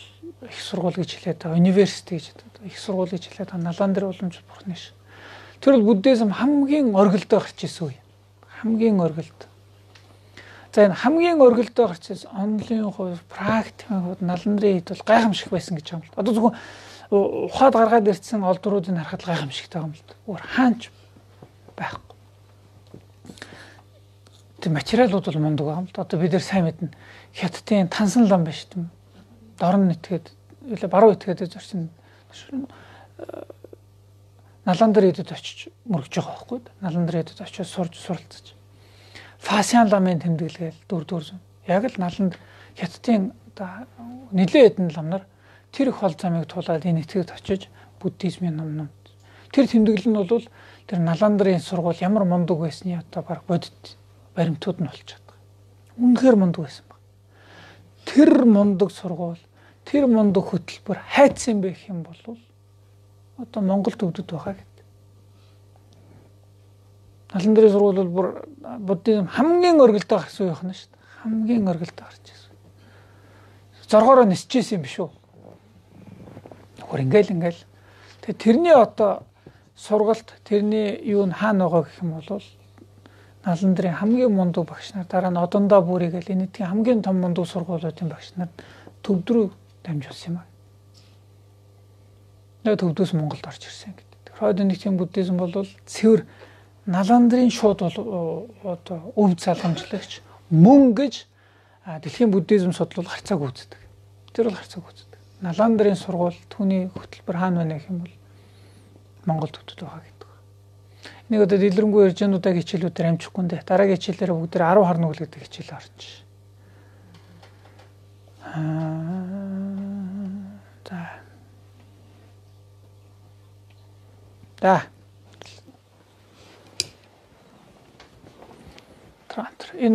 их сургууль гэж хэлээд байгаа, университет гэж хэлээд их сургууль гэж хэлээд байгаа Наландрын уламжлал бурхны шин. Тэр бол буддизм хамгийн оргилдоо гарч ирсэн үе. Хамгийн оргилд. За энэ хамгийн оргилдоо гарч ирсэн онлын хувь, практикийн хувьд Наландрын хэд бол гайхамшиг байсан гэж байгаа юм. Одоо зөвхөн ухаад гаргаад ирсэн олдруудыг харахад гайхамшигтай байгаа юм л. Өөр хаач байхгүй. Тэр материалууд бол мундаг байгаа юм л. Одоо бид нэр сайн мэднэ. Хятадын тансан лам байна шүү дээ. Дорн нэтгээд, баруун итгээд зорчин Наландр эдэд очиж мөргөж байгаа байхгүй. Наландр эдэд очиж сурж суралцаж. Фасиан ламын тэмдэглэгээл дүр. Яг л Наланд Хятадын одоо нэлээд хэдэн лам нар тэр их хол замыг туулаад энэ этгээд очиж буддизмын ном. Тэр тэмдэглэл нь бол тэр Наландрын сургууль ямар мундаг байсны одоо баг бодит баримтууд нь болж байгаа. Үнэхээр мундаг байсан баг. Тэр мундаг сургууль, тэр мундаг хөтөлбөр хайцсан байх юм бол одоо Монголд өвдөд байгаа гэдэг. Наландрын сургууль бол бүр буддизм хамгийн оргилдоо гарсан байх нь шүү дээ. Хамгийн оргилдоо гарч ирсэн. Зоргоороо нисчихсэн юм биш үү? Хөр ингээл. Тэгээ тэрний одоо сургалт, тэрний юу нь хаана байгаа гэх юм бол Наландрын хамгийн мундаг багш нар дараа нь одондоо бүрийгээл энэ тийм хамгийн том мундаг сургуулиудын багш нар төвд рүү дамжуулсан юм аа. Төвдөөс Монголд орж ирсэн гэдэг. Хойд нийтийн буддизм бол цэвэр Наландрын шууд бол одоо өв залгамжлагч мөн гэж дэлхийн буддизм судлал харьцааг үздэг. Тэр бол харьцааг үздэг. Наландрын сургууль түүний хөтөлбөр хаана байна гэх юм бол Монголд төвдөд байгаа гэдэг. Энийг одоо дэлгэрэнгүй ярьж байгаа удаагийн хичээлүүдээр амжихгүй нэ. Дараагийн хичээлээр бүгд 10 хар нүгэл гэдэг хичээл орж. Да. Трантер. Энэ